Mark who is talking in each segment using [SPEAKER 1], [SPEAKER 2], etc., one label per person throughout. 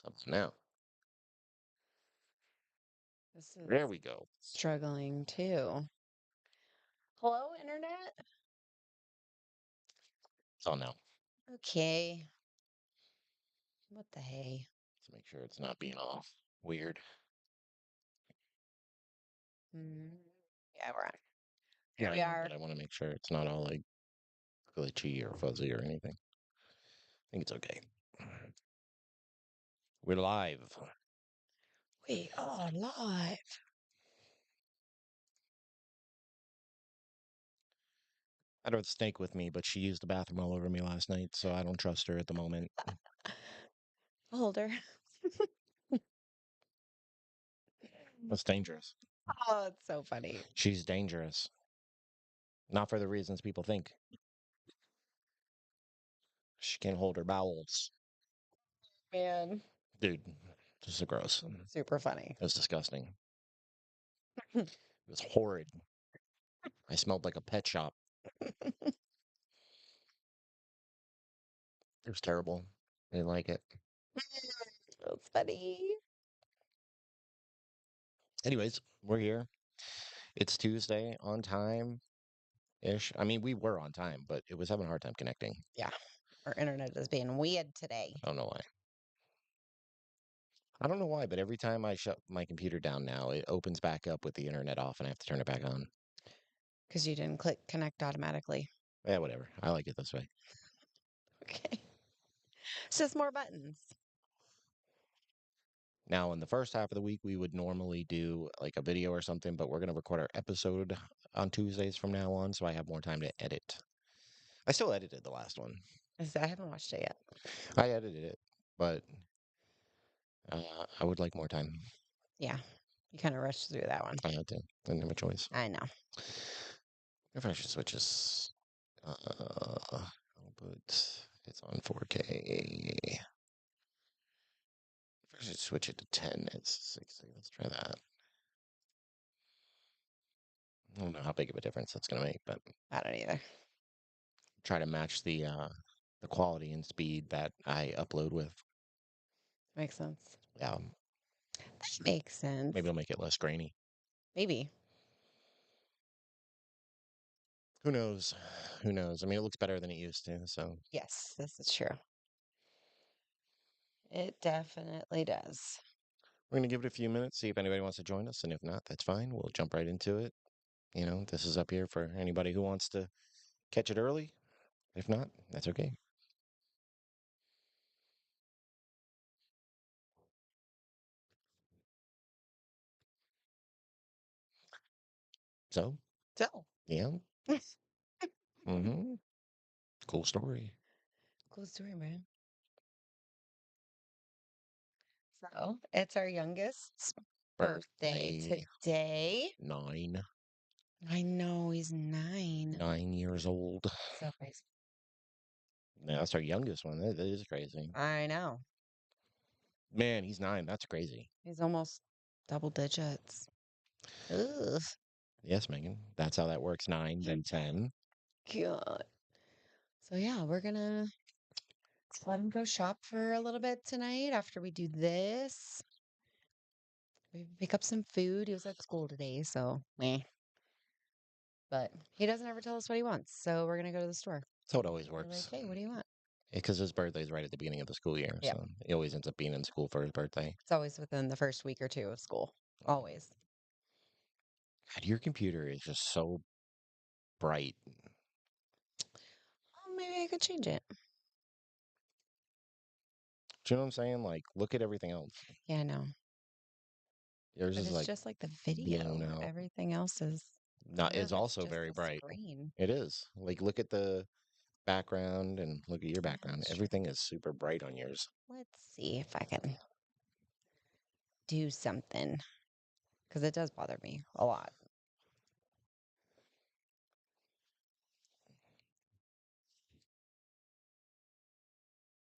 [SPEAKER 1] Up to now.
[SPEAKER 2] This
[SPEAKER 1] There
[SPEAKER 2] is
[SPEAKER 1] we go.
[SPEAKER 2] struggling too. Hello, internet?
[SPEAKER 1] Oh no.
[SPEAKER 2] Okay. What the hey?
[SPEAKER 1] Let's make sure it's not being all weird.
[SPEAKER 2] Mm, yeah, we're on.
[SPEAKER 1] Yeah,
[SPEAKER 2] Here
[SPEAKER 1] I
[SPEAKER 2] we
[SPEAKER 1] am,
[SPEAKER 2] are.
[SPEAKER 1] but I want to make sure it's not all like glitchy or fuzzy or anything. I think it's okay. We're live.
[SPEAKER 2] We are live.
[SPEAKER 1] I don't have the snake with me, but she used the bathroom all over me last night, so I don't trust her at the moment.
[SPEAKER 2] Hold her.
[SPEAKER 1] That's dangerous.
[SPEAKER 2] Oh, it's so funny.
[SPEAKER 1] She's dangerous. Not for the reasons people think. She can't hold her bowels.
[SPEAKER 2] Man,
[SPEAKER 1] Dude, this is gross.
[SPEAKER 2] super funny.
[SPEAKER 1] It was disgusting. It was horrid. I smelled like a pet shop. It was terrible. I didn't like it.
[SPEAKER 2] That's funny.
[SPEAKER 1] Anyways, we're here. It's Tuesday on time ish. I mean, we were on time, but it was having a hard time connecting.
[SPEAKER 2] Yeah, our internet is being weird today
[SPEAKER 1] I don't know why. I don't know why, but every time I shut my computer down now, it opens back up with the internet off and I have to turn it back on.
[SPEAKER 2] because you didn't click connect automatically.
[SPEAKER 1] Yeah, whatever. I like it this way.
[SPEAKER 2] Okay. It's just more buttons.
[SPEAKER 1] Now, in the first half of the week, we would normally do like a video or something, but we're going to record our episode on Tuesdays from now on, so I have more time to edit. I still edited the last one.
[SPEAKER 2] I haven't watched it yet.
[SPEAKER 1] I edited it, but I would like more time.
[SPEAKER 2] Yeah, you kind of rushed through that one.
[SPEAKER 1] I had to. I didn't have a choice.
[SPEAKER 2] I know.
[SPEAKER 1] If I should switch this, I'll put it's on 4K. If I should switch it to 10, it's 60. Let's try that. I don't know how big of a difference that's going to make, but
[SPEAKER 2] I don't either.
[SPEAKER 1] try to match the quality and speed that I upload with.
[SPEAKER 2] Makes sense.
[SPEAKER 1] Yeah,
[SPEAKER 2] That makes sense.
[SPEAKER 1] maybe it'll make it less grainy.
[SPEAKER 2] Maybe.
[SPEAKER 1] Who knows? Who knows? I mean, it looks better than it used to, so
[SPEAKER 2] Yes, this is true. It definitely does.
[SPEAKER 1] we're going to give it a few minutes, see if anybody wants to join us, and if not, that's fine. We'll jump right into it. You know, this is up here for anybody who wants to catch it early. If not, that's okay. So,
[SPEAKER 2] So,
[SPEAKER 1] yeah. Mm-hmm. Cool story.
[SPEAKER 2] cool story, man. So, it's our youngest's birthday
[SPEAKER 1] Birthday.
[SPEAKER 2] today.
[SPEAKER 1] 9.
[SPEAKER 2] I know he's 9.
[SPEAKER 1] 9 years old.
[SPEAKER 2] So crazy.
[SPEAKER 1] Yeah, that's our youngest one. That is crazy.
[SPEAKER 2] I know.
[SPEAKER 1] Man, he's 9. That's crazy.
[SPEAKER 2] He's almost double digits. Ugh.
[SPEAKER 1] Yes, Megan. That's how that works. 9, then 10.
[SPEAKER 2] God. So, yeah, we're gonna let him go shop for a little bit tonight after we do this. We pick up some food. He was at school today, so meh. But he doesn't ever tell us what he wants. So we're gonna go to the store.
[SPEAKER 1] That's how it always
[SPEAKER 2] We're like,
[SPEAKER 1] works.
[SPEAKER 2] hey, what do you want?
[SPEAKER 1] Because his birthday's right at the beginning of the school year,
[SPEAKER 2] Yeah.
[SPEAKER 1] so he always ends up being in school for his birthday.
[SPEAKER 2] It's always within the first week or two of school. Always.
[SPEAKER 1] God, your computer is just so bright.
[SPEAKER 2] Well, maybe I could change it.
[SPEAKER 1] Do you know what I'm saying? Like, look at everything else.
[SPEAKER 2] Yeah, I know.
[SPEAKER 1] Yours
[SPEAKER 2] But
[SPEAKER 1] is
[SPEAKER 2] it's
[SPEAKER 1] like
[SPEAKER 2] just like the
[SPEAKER 1] blown
[SPEAKER 2] video.
[SPEAKER 1] out.
[SPEAKER 2] Everything else is,
[SPEAKER 1] Not
[SPEAKER 2] or
[SPEAKER 1] is
[SPEAKER 2] if it's
[SPEAKER 1] also
[SPEAKER 2] just
[SPEAKER 1] very
[SPEAKER 2] the
[SPEAKER 1] bright.
[SPEAKER 2] screen.
[SPEAKER 1] It is. Like, look at the background and look at your
[SPEAKER 2] Yeah,
[SPEAKER 1] background.
[SPEAKER 2] that's true.
[SPEAKER 1] Everything is super bright on yours.
[SPEAKER 2] Let's see if I can do something. Because it does bother me a lot.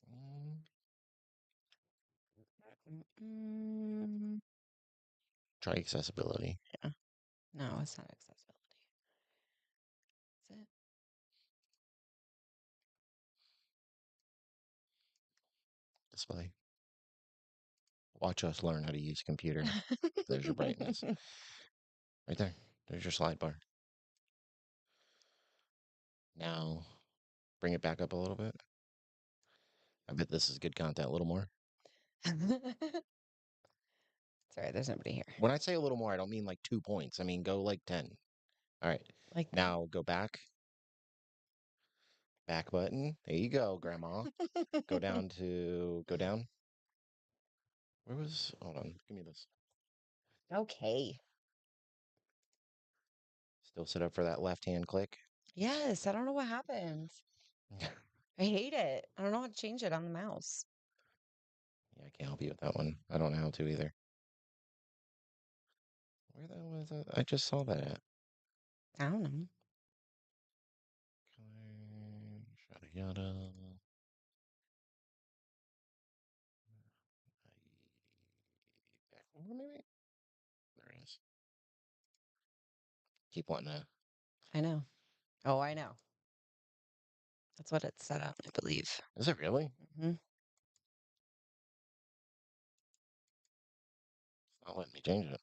[SPEAKER 1] Mm,
[SPEAKER 2] Mm-mm.
[SPEAKER 1] Try accessibility.
[SPEAKER 2] Yeah. No, it's not accessibility. Is it?
[SPEAKER 1] Display. Watch us learn how to use a computer. There's your brightness. Right there. There's your slide bar. Now, bring it back up a little bit. I bet this is good content. A little more.
[SPEAKER 2] Sorry, there's nobody here.
[SPEAKER 1] When I say a little more, I don't mean like 2 points. I mean go like 10. All right.
[SPEAKER 2] Like that.
[SPEAKER 1] Now go back. Back button. There you go, Grandma. Go down. Where was, hold on. Give me this.
[SPEAKER 2] Okay.
[SPEAKER 1] Still set up for that left-hand click.
[SPEAKER 2] Yes, I don't know what happened. I hate it. I don't know how to change it on the mouse.
[SPEAKER 1] Yeah, I can't help you with that one. I don't know how to either. Where the hell was that? I just saw that at.
[SPEAKER 2] I don't know.
[SPEAKER 1] Color, yada yada. Back over maybe? There it is. Keep wanting to.
[SPEAKER 2] I know. Oh, I know. That's what it's set up, I believe.
[SPEAKER 1] Is it really?
[SPEAKER 2] Hmm.
[SPEAKER 1] It's not letting me change it.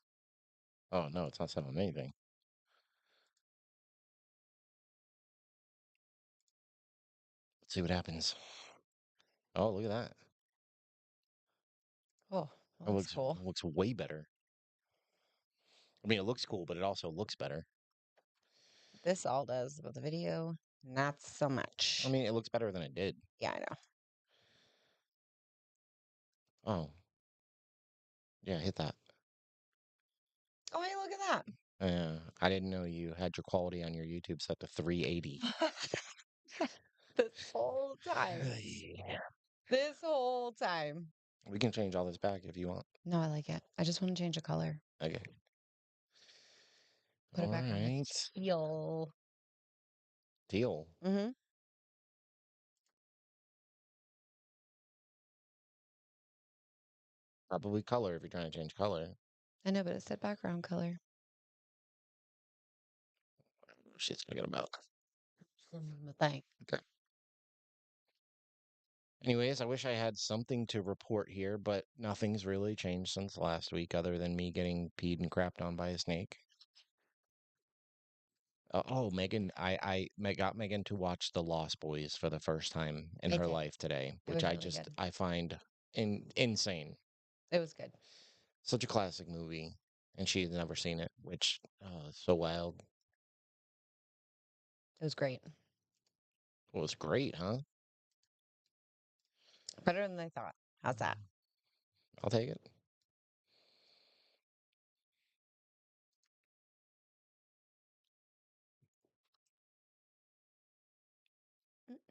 [SPEAKER 1] Oh no, it's not set on anything. Let's see what happens. Oh, look at that.
[SPEAKER 2] Oh, well,
[SPEAKER 1] It
[SPEAKER 2] that's
[SPEAKER 1] looks
[SPEAKER 2] cool.
[SPEAKER 1] it looks way better. I mean, it looks cool, but it also looks better.
[SPEAKER 2] This all does, but the video, not so
[SPEAKER 1] I
[SPEAKER 2] much.
[SPEAKER 1] mean, it looks better than it did.
[SPEAKER 2] Yeah, I know.
[SPEAKER 1] Oh, yeah, hit that.
[SPEAKER 2] Oh, hey, look at
[SPEAKER 1] I didn't know you had your quality on your YouTube set to 380.
[SPEAKER 2] that. This whole time. This whole time.
[SPEAKER 1] We can change all this back if you want.
[SPEAKER 2] No, I like it. I just want to change the color.
[SPEAKER 1] Okay.
[SPEAKER 2] Put it
[SPEAKER 1] All
[SPEAKER 2] back on the
[SPEAKER 1] right.
[SPEAKER 2] teal.
[SPEAKER 1] Teal.
[SPEAKER 2] Mm-hmm.
[SPEAKER 1] Probably color if you're trying to change color.
[SPEAKER 2] I know, but it said background color.
[SPEAKER 1] Shit's talking about.
[SPEAKER 2] The thing.
[SPEAKER 1] Okay. Anyways, I wish I had something to report here, but nothing's really changed since last week other than me getting peed and crapped on by a snake. Oh, Megan, got Megan to watch The Lost Boys for the first time in
[SPEAKER 2] I
[SPEAKER 1] her
[SPEAKER 2] did.
[SPEAKER 1] life today,
[SPEAKER 2] It
[SPEAKER 1] which
[SPEAKER 2] was really good.
[SPEAKER 1] I find insane.
[SPEAKER 2] It was good.
[SPEAKER 1] Such a classic movie, and she had never seen it, which so wild.
[SPEAKER 2] It was great.
[SPEAKER 1] Well, it was great, huh?
[SPEAKER 2] Better than I thought. How's that?
[SPEAKER 1] I'll take it.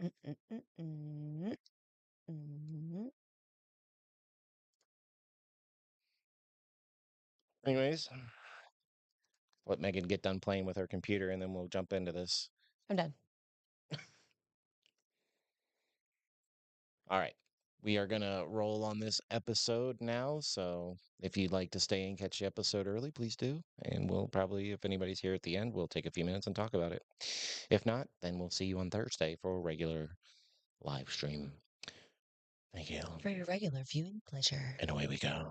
[SPEAKER 2] Mm-mm-mm-mm-mm. Mm.
[SPEAKER 1] Anyways, let Megan get done playing with her computer, and then we'll jump into this.
[SPEAKER 2] I'm done.
[SPEAKER 1] All right. We are going to roll on this episode now. So if you'd like to stay and catch the episode early, please do. And we'll probably, if anybody's here at the end, we'll take a few minutes and talk about it. If not, then we'll see you on Thursday for a regular live stream. Thank you.
[SPEAKER 2] For your regular viewing pleasure.
[SPEAKER 1] And away we go.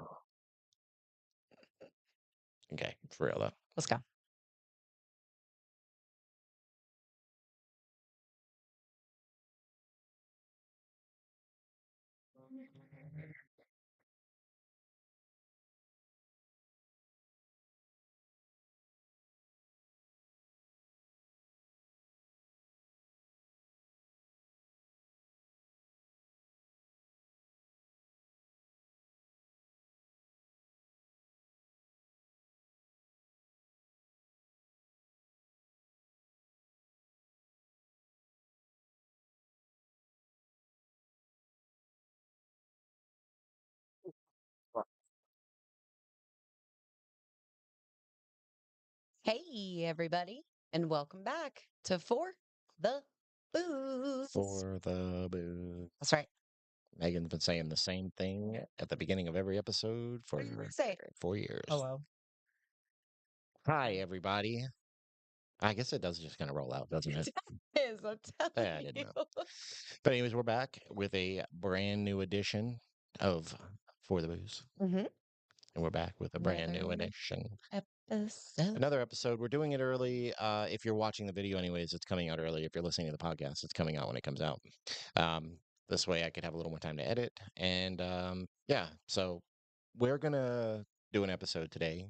[SPEAKER 1] Okay, for real though.
[SPEAKER 2] Let's go. Hey, everybody, and welcome back to For the Booze.
[SPEAKER 1] For the boo.
[SPEAKER 2] That's right.
[SPEAKER 1] Megan's been saying the same thing at the beginning of every episode for
[SPEAKER 2] What do you say?
[SPEAKER 1] 4 years.
[SPEAKER 2] Hello.
[SPEAKER 1] Hi, everybody. I guess it does just kind of roll out, doesn't it?
[SPEAKER 2] Is I'm
[SPEAKER 1] Yeah, I
[SPEAKER 2] telling
[SPEAKER 1] didn't
[SPEAKER 2] you.
[SPEAKER 1] know. But anyways, we're back with a brand new edition of For the Booze.
[SPEAKER 2] Mm-hmm.
[SPEAKER 1] And we're back with a brand new
[SPEAKER 2] Another
[SPEAKER 1] edition.
[SPEAKER 2] episode.
[SPEAKER 1] Another episode. We're doing it early. If you're watching the video, anyways, it's coming out early. If you're listening to the podcast, it's coming out when it comes out. Um, this way, I could have a little more time to edit. And yeah, so we're gonna do an episode today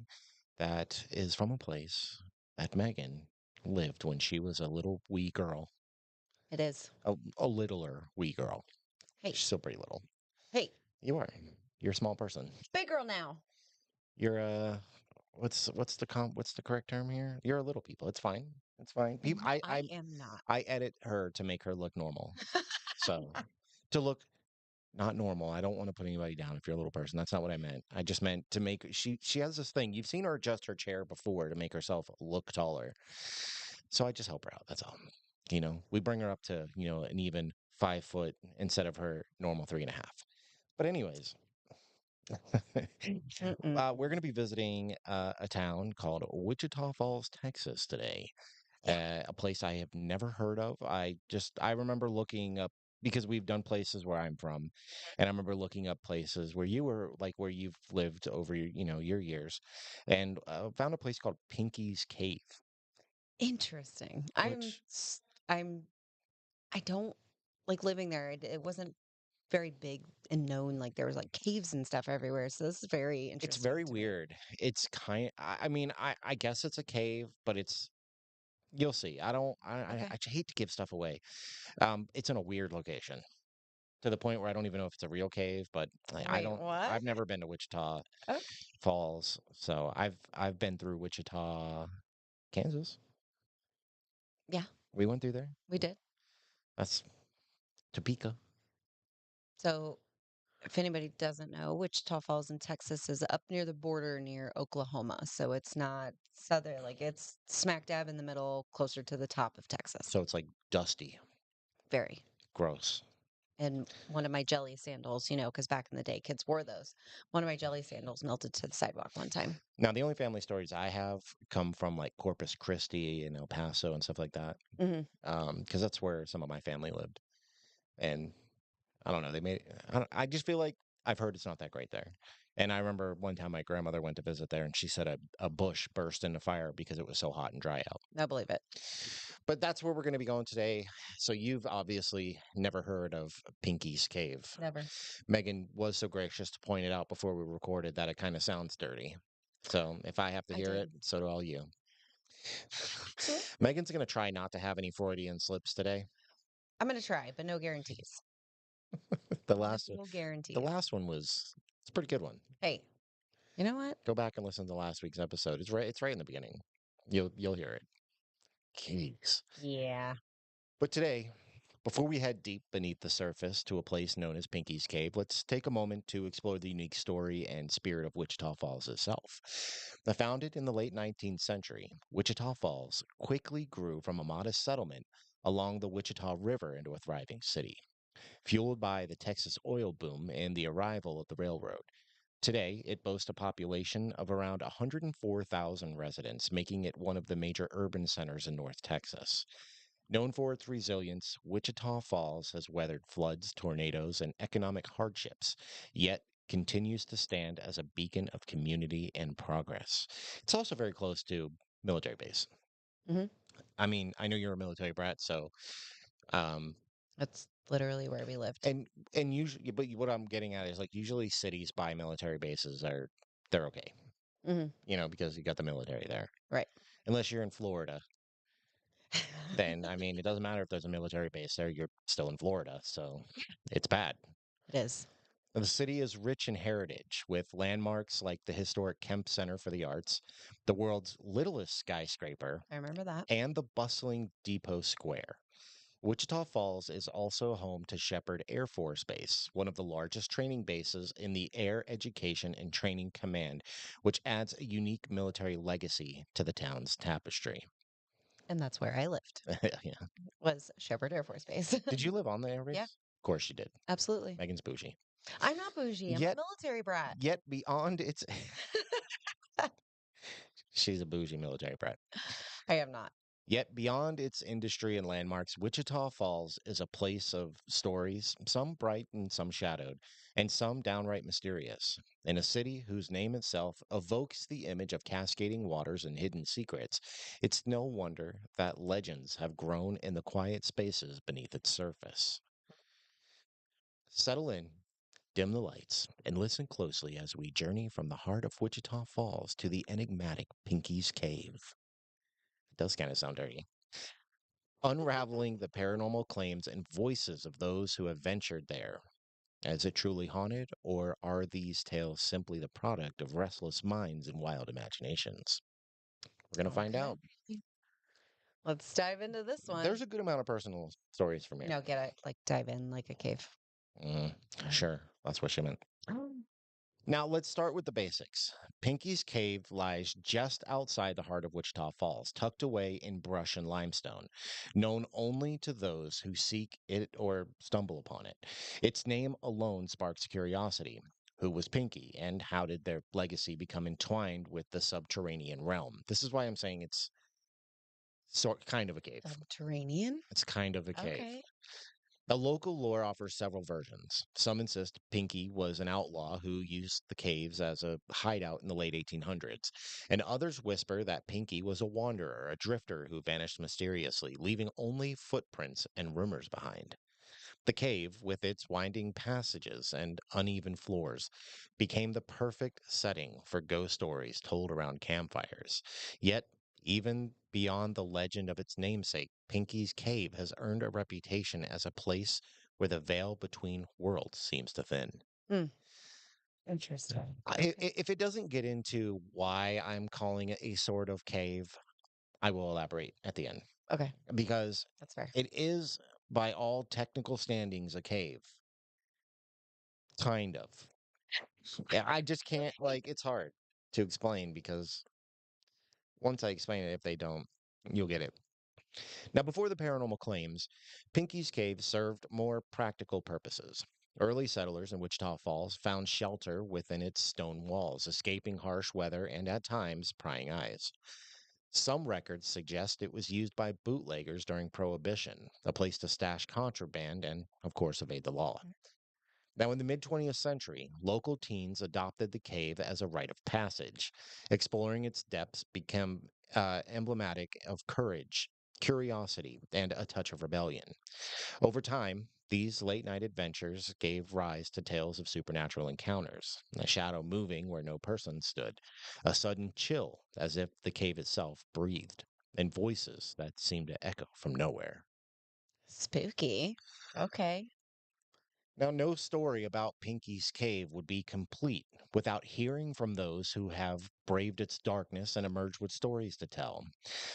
[SPEAKER 1] that is from a place that Megan lived when she was a little wee girl,
[SPEAKER 2] It is.
[SPEAKER 1] a littler wee girl.
[SPEAKER 2] Hey,
[SPEAKER 1] She's still pretty little.
[SPEAKER 2] hey,
[SPEAKER 1] You are. You're a small person.
[SPEAKER 2] big girl now.
[SPEAKER 1] You're a what's the correct term here? You're a little people. It's fine. It's fine. People,
[SPEAKER 2] I am not.
[SPEAKER 1] I edit her to make her look normal. So to look not normal. I don't want to put anybody down if you're a little person. That's not what I meant. I just meant to make she has this thing. You've seen her adjust her chair before to make herself look taller. So I just help her out. That's all. We bring her up to, an even 5 foot instead of her normal 3.5. But anyways,
[SPEAKER 2] Mm-mm.
[SPEAKER 1] we're going to be visiting a town called Wichita Falls, Texas today.
[SPEAKER 2] Yeah.
[SPEAKER 1] A place I have never heard of. I remember looking up because we've done places where I'm from, and I remember looking up places where you were like where you've lived over your years, and found a place called Pinky's Cave,
[SPEAKER 2] Interesting.
[SPEAKER 1] which
[SPEAKER 2] I'm, I don't like living there. It wasn't very big and known. Like there was like caves and stuff everywhere. So this is very
[SPEAKER 1] it's
[SPEAKER 2] interesting
[SPEAKER 1] very
[SPEAKER 2] to me.
[SPEAKER 1] weird. It's I mean, I guess it's a cave, but it's you'll see. I don't.
[SPEAKER 2] Okay.
[SPEAKER 1] I hate to give stuff away. It's in a weird location to the point where I don't even know if it's a real cave, but I
[SPEAKER 2] Wait,
[SPEAKER 1] don't.
[SPEAKER 2] what?
[SPEAKER 1] I've never been to Wichita
[SPEAKER 2] Okay.
[SPEAKER 1] Falls, so I've been through Wichita, Kansas.
[SPEAKER 2] Yeah,
[SPEAKER 1] We went through there.
[SPEAKER 2] we did.
[SPEAKER 1] That's Topeka.
[SPEAKER 2] So if anybody doesn't know, Wichita Falls in Texas is up near the border near Oklahoma. So it's not southern, like it's smack dab in the middle, closer to the top of Texas.
[SPEAKER 1] So it's like dusty,
[SPEAKER 2] Very.
[SPEAKER 1] gross.
[SPEAKER 2] And one of my jelly sandals, because back in the day, kids wore those. One of my jelly sandals melted to the sidewalk one time.
[SPEAKER 1] Now the only family stories I have come from like Corpus Christi and El Paso and stuff like that,
[SPEAKER 2] Hmm.
[SPEAKER 1] because that's where some of my family lived. And I don't know, they made. I just feel like I've heard it's not that great there. And I remember one time my grandmother went to visit there, and she said a bush burst into fire because it was so hot and dry out.
[SPEAKER 2] I believe it.
[SPEAKER 1] But that's where we're going to be going today. So you've obviously never heard of Pinky's Cave.
[SPEAKER 2] Never.
[SPEAKER 1] Megan was so gracious to point it out before we recorded that it kind of sounds dirty. So if I have to
[SPEAKER 2] I
[SPEAKER 1] hear
[SPEAKER 2] did.
[SPEAKER 1] it, so do all you.
[SPEAKER 2] Mm.
[SPEAKER 1] Megan's going to try not to have any Freudian slips today.
[SPEAKER 2] I'm going to try, but no guarantees.
[SPEAKER 1] The last
[SPEAKER 2] No
[SPEAKER 1] the
[SPEAKER 2] guarantees.
[SPEAKER 1] last one was it's a pretty good one.
[SPEAKER 2] Hey, you know what?
[SPEAKER 1] Go back and listen to last week's episode. It's right in the beginning. You'll hear it. Jeez.
[SPEAKER 2] Yeah.
[SPEAKER 1] But today, before we head deep beneath the surface to a place known as Pinky's Cave, let's take a moment to explore the unique story and spirit of Wichita Falls itself. Now, founded in the late 19th century, Wichita Falls quickly grew from a modest settlement along the Wichita River into a thriving city, fueled by the Texas oil boom and the arrival of the railroad. Today, it boasts a population of around 104,000 residents, making it one of the major urban centers in North Texas. Known for its resilience, Wichita Falls has weathered floods, tornadoes, and economic hardships, yet continues to stand as a beacon of community and progress. It's also very close to military base.
[SPEAKER 2] Hmm.
[SPEAKER 1] I mean, I know you're a military brat, so um
[SPEAKER 2] That's literally where we lived.
[SPEAKER 1] and and usually but what I'm getting at is like usually cities by military bases they're okay.
[SPEAKER 2] Hmm.
[SPEAKER 1] Because you got the military there.
[SPEAKER 2] Right.
[SPEAKER 1] Unless you're in Florida, then I mean, it doesn't matter if there's a military base there, you're still in Florida, so it's bad.
[SPEAKER 2] It is.
[SPEAKER 1] The city is rich in heritage, with landmarks like the historic Kemp Center for the Arts, the world's littlest skyscraper,
[SPEAKER 2] I remember that.
[SPEAKER 1] and the bustling Depot Square. Wichita Falls is also home to Shepherd Air Force Base, one of the largest training bases in the Air Education and Training Command, which adds a unique military legacy to the town's tapestry.
[SPEAKER 2] And that's where I lived,
[SPEAKER 1] Yeah.
[SPEAKER 2] was Shepherd Air Force Base.
[SPEAKER 1] Did you live on the air
[SPEAKER 2] Yeah,
[SPEAKER 1] base? Of course you did.
[SPEAKER 2] absolutely.
[SPEAKER 1] Megan's bougie.
[SPEAKER 2] I'm not bougie. I'm a
[SPEAKER 1] Yet,
[SPEAKER 2] military brat.
[SPEAKER 1] yet beyond its, she's a bougie military brat.
[SPEAKER 2] I am not.
[SPEAKER 1] Yet beyond its industry and landmarks, Wichita Falls is a place of stories, some bright and some shadowed, and some downright mysterious. In a city whose name itself evokes the image of cascading waters and hidden secrets, it's no wonder that legends have grown in the quiet spaces beneath its surface. Settle in, dim the lights, and listen closely as we journey from the heart of Wichita Falls to the enigmatic Pinky's Cave. It does kind of sound dirty. Unraveling the paranormal claims and voices of those who have ventured there. Is it truly haunted, or are these tales simply the product of restless minds and wild imaginations? We're going to find
[SPEAKER 2] Okay.
[SPEAKER 1] out.
[SPEAKER 2] Let's dive into this
[SPEAKER 1] There's
[SPEAKER 2] one.
[SPEAKER 1] a good amount of personal stories from here.
[SPEAKER 2] No, get it. Like dive in like a cave.
[SPEAKER 1] Mm,
[SPEAKER 2] Mm.
[SPEAKER 1] sure, that's what she meant.
[SPEAKER 2] Oh.
[SPEAKER 1] Now, let's start with the basics. Pinky's Cave lies just outside the heart of Wichita Falls, tucked away in brush and limestone, known only to those who seek it or stumble upon it. Its name alone sparks curiosity. Who was Pinky, and how did their legacy become entwined with the subterranean realm? This is why I'm saying it's kind of a cave.
[SPEAKER 2] Subterranean?
[SPEAKER 1] It's kind of a cave.
[SPEAKER 2] Okay.
[SPEAKER 1] The local lore offers several versions. Some insist Pinky was an outlaw who used the caves as a hideout in the late 1800s, and others whisper that Pinky was a wanderer, a drifter who vanished mysteriously, leaving only footprints and rumors behind. The cave, with its winding passages and uneven floors, became the perfect setting for ghost stories told around campfires. Yet, even beyond the legend of its namesake, Pinky's Cave has earned a reputation as a place where the veil between worlds seems to thin.
[SPEAKER 2] Hmm. Interesting. Okay.
[SPEAKER 1] If it doesn't get into why I'm calling it a sort of cave, I will elaborate at the end
[SPEAKER 2] Okay.
[SPEAKER 1] because
[SPEAKER 2] That's fair.
[SPEAKER 1] it is, by all technical standings, a cave. Kind of. Yeah, I just can't, like, it's hard to explain because once I explain it, if they don't, you'll get it. Now, before the paranormal claims, Pinky's Cave served more practical purposes. Early settlers in Wichita Falls found shelter within its stone walls, escaping harsh weather and at times prying eyes. Some records suggest it was used by bootleggers during Prohibition, a place to stash contraband and, of course, evade the law. Now, in the mid 20th century, local teens adopted the cave as a rite of passage. Exploring its depths became emblematic of courage, curiosity, and a touch of rebellion. Over time, these late night adventures gave rise to tales of supernatural encounters, a shadow moving where no person stood, a sudden chill as if the cave itself breathed, and voices that seemed to echo from nowhere.
[SPEAKER 2] Spooky. Okay.
[SPEAKER 1] Now, no story about Pinky's Cave would be complete without hearing from those who have braved its darkness and emerged with stories to tell.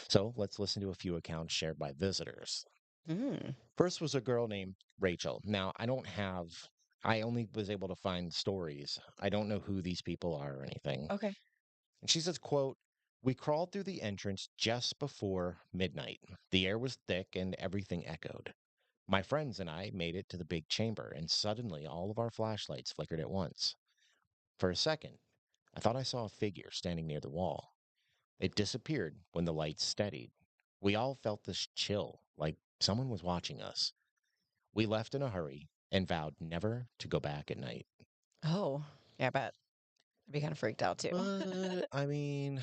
[SPEAKER 1] So let's listen to a few accounts shared by visitors.
[SPEAKER 2] Hmm.
[SPEAKER 1] First was a girl named Rachel. Now, I only was able to find stories. I don't know who these people are or anything.
[SPEAKER 2] Okay.
[SPEAKER 1] And she says, quote, "We crawled through the entrance just before midnight. The air was thick and everything echoed. My friends and I made it to the big chamber, and suddenly all of our flashlights flickered at once. For a second, I thought I saw a figure standing near the wall. It disappeared when the lights steadied. We all felt this chill, like someone was watching us. We left in a hurry and vowed never to go back at night."
[SPEAKER 2] Oh, yeah, I bet. I'd be kind of freaked out too.
[SPEAKER 1] But, I mean,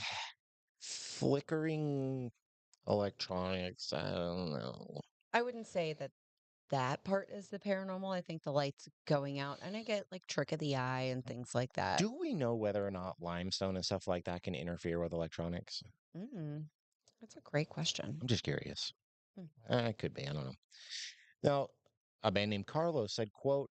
[SPEAKER 1] flickering electronics, I don't know.
[SPEAKER 2] I wouldn't say that that part is the paranormal. I think the lights going out, and I get like trick of the eye and things like that.
[SPEAKER 1] Do we know whether or not limestone and stuff like that can interfere with electronics?
[SPEAKER 2] Mm, that's a great question.
[SPEAKER 1] I'm just curious.
[SPEAKER 2] Hmm.
[SPEAKER 1] It could be. I don't know. Now, a man named Carlos said, quote,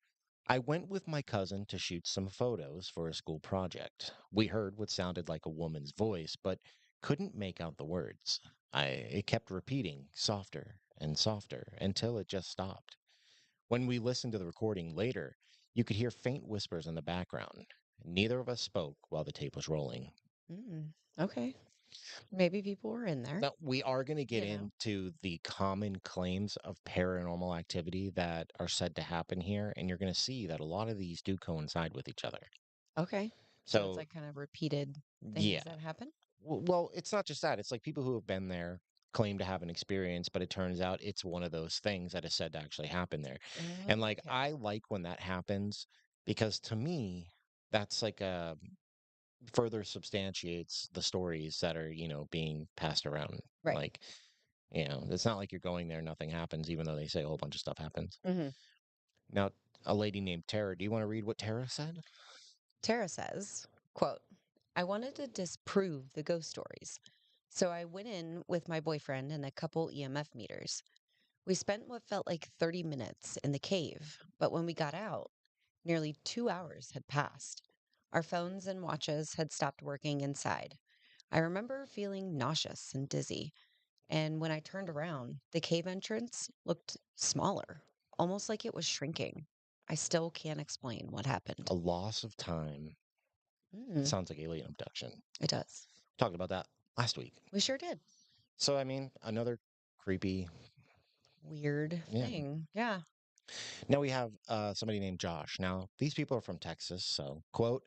[SPEAKER 1] "I went with my cousin to shoot some photos for a school project. We heard what sounded like a woman's voice, but couldn't make out the words. It kept repeating softer and softer until it just stopped. When we listened to the recording later, you could hear faint whispers in the background. Neither of us spoke while the tape was rolling."
[SPEAKER 2] Mm, okay. Maybe people were in there,
[SPEAKER 1] Now, we are going to get
[SPEAKER 2] you know?
[SPEAKER 1] into the common claims of paranormal activity that are said to happen here, and you're going to see that a lot of these do coincide with each other.
[SPEAKER 2] Okay. So it's
[SPEAKER 1] So,
[SPEAKER 2] like kind of repeated
[SPEAKER 1] yeah.
[SPEAKER 2] things that happen?
[SPEAKER 1] Well, it's not just that. It's like people who have been there claim to have an experience, but it turns out it's one of those things that is said to actually happen there. And like
[SPEAKER 2] Okay.
[SPEAKER 1] I like when that happens because to me, that's like a further substantiates the stories that are, being passed around.
[SPEAKER 2] Right.
[SPEAKER 1] Like, it's not like you're going there, nothing happens, even though they say a whole bunch of stuff happens.
[SPEAKER 2] Hmm.
[SPEAKER 1] Now, a lady named Tara, do you want to read what Tara said?
[SPEAKER 2] Tara says, quote, I wanted to disprove the ghost stories. So I went in with my boyfriend and a couple EMF meters. We spent what felt like 30 minutes in the cave, but when we got out, nearly 2 hours had passed. Our phones and watches had stopped working inside. I remember feeling nauseous and dizzy, and when I turned around, the cave entrance looked smaller, almost like it was shrinking. I still can't explain what happened.
[SPEAKER 1] A loss of time.
[SPEAKER 2] Mm,
[SPEAKER 1] Sounds like alien abduction.
[SPEAKER 2] it does.
[SPEAKER 1] Talked about that last week.
[SPEAKER 2] We sure did.
[SPEAKER 1] So, I mean, another creepy.
[SPEAKER 2] Weird
[SPEAKER 1] Yeah.
[SPEAKER 2] thing. Yeah.
[SPEAKER 1] Now we have somebody named Josh. Now, these people are from Texas. So, quote,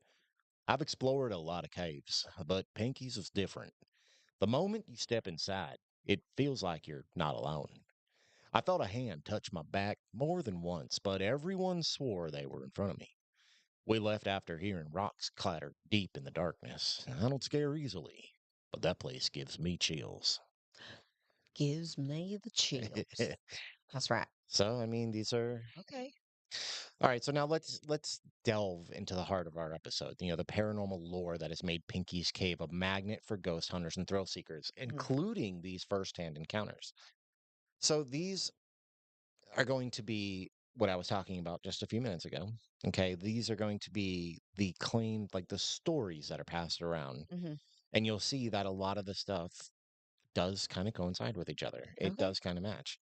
[SPEAKER 1] I've explored a lot of caves, but Pinky's is different. The moment you step inside, it feels like you're not alone. I felt a hand touch my back more than once, but everyone swore they were in front of me. We left after hearing rocks clatter deep in the darkness. I don't scare easily, but that place gives me chills.
[SPEAKER 2] Gives me the chills. That's right.
[SPEAKER 1] So, I mean, these are
[SPEAKER 2] Okay.
[SPEAKER 1] all right. So now let's delve into the heart of our episode. The paranormal lore that has made Pinky's Cave a magnet for ghost hunters and thrill seekers,
[SPEAKER 2] Mhm.
[SPEAKER 1] including these firsthand encounters. So these are going to be what I was talking about just a few minutes ago. Okay, these are going to be the claim, like the stories that are passed around,
[SPEAKER 2] Mhm.
[SPEAKER 1] and you'll see that a lot of the stuff does kind of coincide with each other. It
[SPEAKER 2] Okay.
[SPEAKER 1] does kind of match.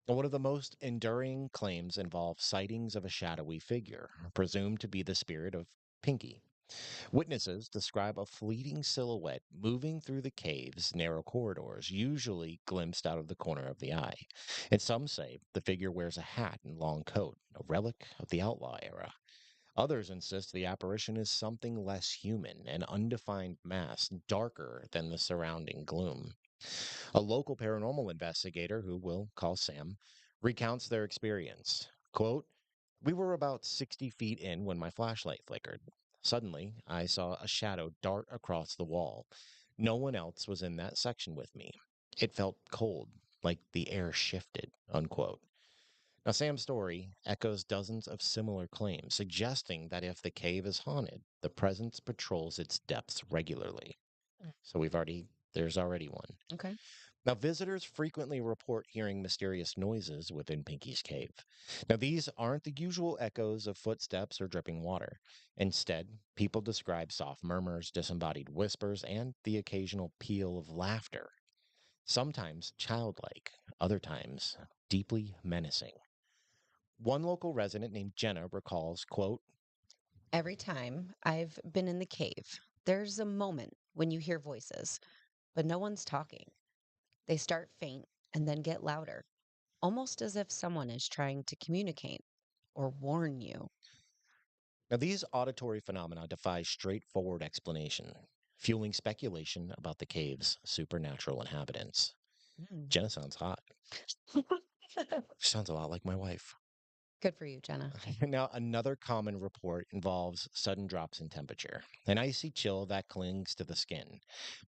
[SPEAKER 1] And one of the most enduring claims involves sightings of a shadowy figure, presumed to be the spirit of Pinky. Witnesses describe a fleeting silhouette moving through the cave's narrow corridors, usually glimpsed out of the corner of the eye. And some say the figure wears a hat and long coat, a relic of the outlaw era. Others insist the apparition is something less human, an undefined mass, darker than the surrounding gloom. A local paranormal investigator, who we'll call Sam, recounts their experience. Quote, we were about 60 feet in when my flashlight flickered. Suddenly, I saw a shadow dart across the wall. No one else was in that section with me. It felt cold, like the air shifted, unquote. Now, Sam's story echoes dozens of similar claims, suggesting that if the cave is haunted, the presence patrols its depths regularly.
[SPEAKER 2] Mm.
[SPEAKER 1] So there's already one.
[SPEAKER 2] Okay.
[SPEAKER 1] Now, visitors frequently report hearing mysterious noises within Pinky's Cave. Now, these aren't the usual echoes of footsteps or dripping water. Instead, people describe soft murmurs, disembodied whispers, and the occasional peal of laughter. Sometimes childlike, other times deeply menacing. One local resident named Jenna recalls, quote,
[SPEAKER 2] Every time I've been in the cave, there's a moment when you hear voices, but no one's talking. They start faint and then get louder, almost as if someone is trying to communicate or warn you.
[SPEAKER 1] now these auditory phenomena defy straightforward explanation, fueling speculation about the cave's supernatural inhabitants.
[SPEAKER 2] Mm.
[SPEAKER 1] Jenna sounds hot. She sounds a lot like my wife.
[SPEAKER 2] Good for you, Jenna.
[SPEAKER 1] Now, another common report involves sudden drops in temperature, an icy chill that clings to the skin.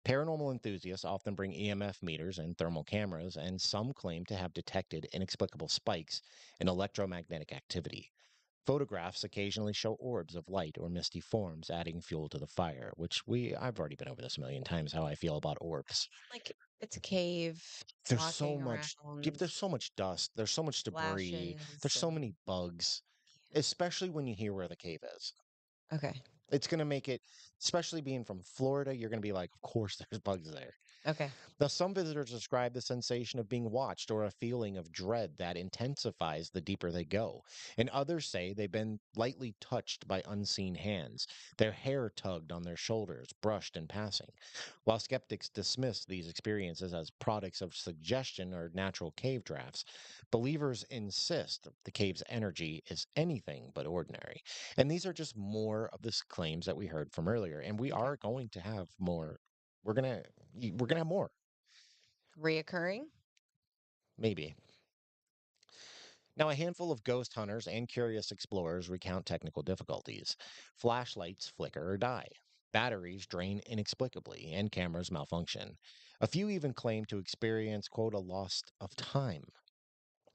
[SPEAKER 1] Paranormal enthusiasts often bring EMF meters and thermal cameras, and some claim to have detected inexplicable spikes in electromagnetic activity. Photographs occasionally show orbs of light or misty forms adding fuel to the fire, which I've already been over this a million times how I feel about orbs.
[SPEAKER 2] Like it's a cave, it's
[SPEAKER 1] There's so
[SPEAKER 2] walking
[SPEAKER 1] much
[SPEAKER 2] around,
[SPEAKER 1] there's so much dust, there's so much debris, there's
[SPEAKER 2] flashes
[SPEAKER 1] so
[SPEAKER 2] and
[SPEAKER 1] many bugs, especially when you hear where the cave is.
[SPEAKER 2] okay.
[SPEAKER 1] It's going to make it, especially being from Florida, you're going to be like, of course there's bugs there.
[SPEAKER 2] Okay.
[SPEAKER 1] Now, some visitors describe the sensation of being watched or a feeling of dread that intensifies the deeper they go. And others say they've been lightly touched by unseen hands, their hair tugged on their shoulders, brushed in passing. While skeptics dismiss these experiences as products of suggestion or natural cave drafts, believers insist the cave's energy is anything but ordinary. And these are just more of the claims that we heard from earlier. And we
[SPEAKER 2] Okay.
[SPEAKER 1] are going to have more. We're gonna we're gonna have more.
[SPEAKER 2] Reoccurring?
[SPEAKER 1] Maybe. Now, a handful of ghost hunters and curious explorers recount technical difficulties. Flashlights flicker or die. Batteries drain inexplicably, and cameras malfunction. A few even claim to experience, quote, a loss of time.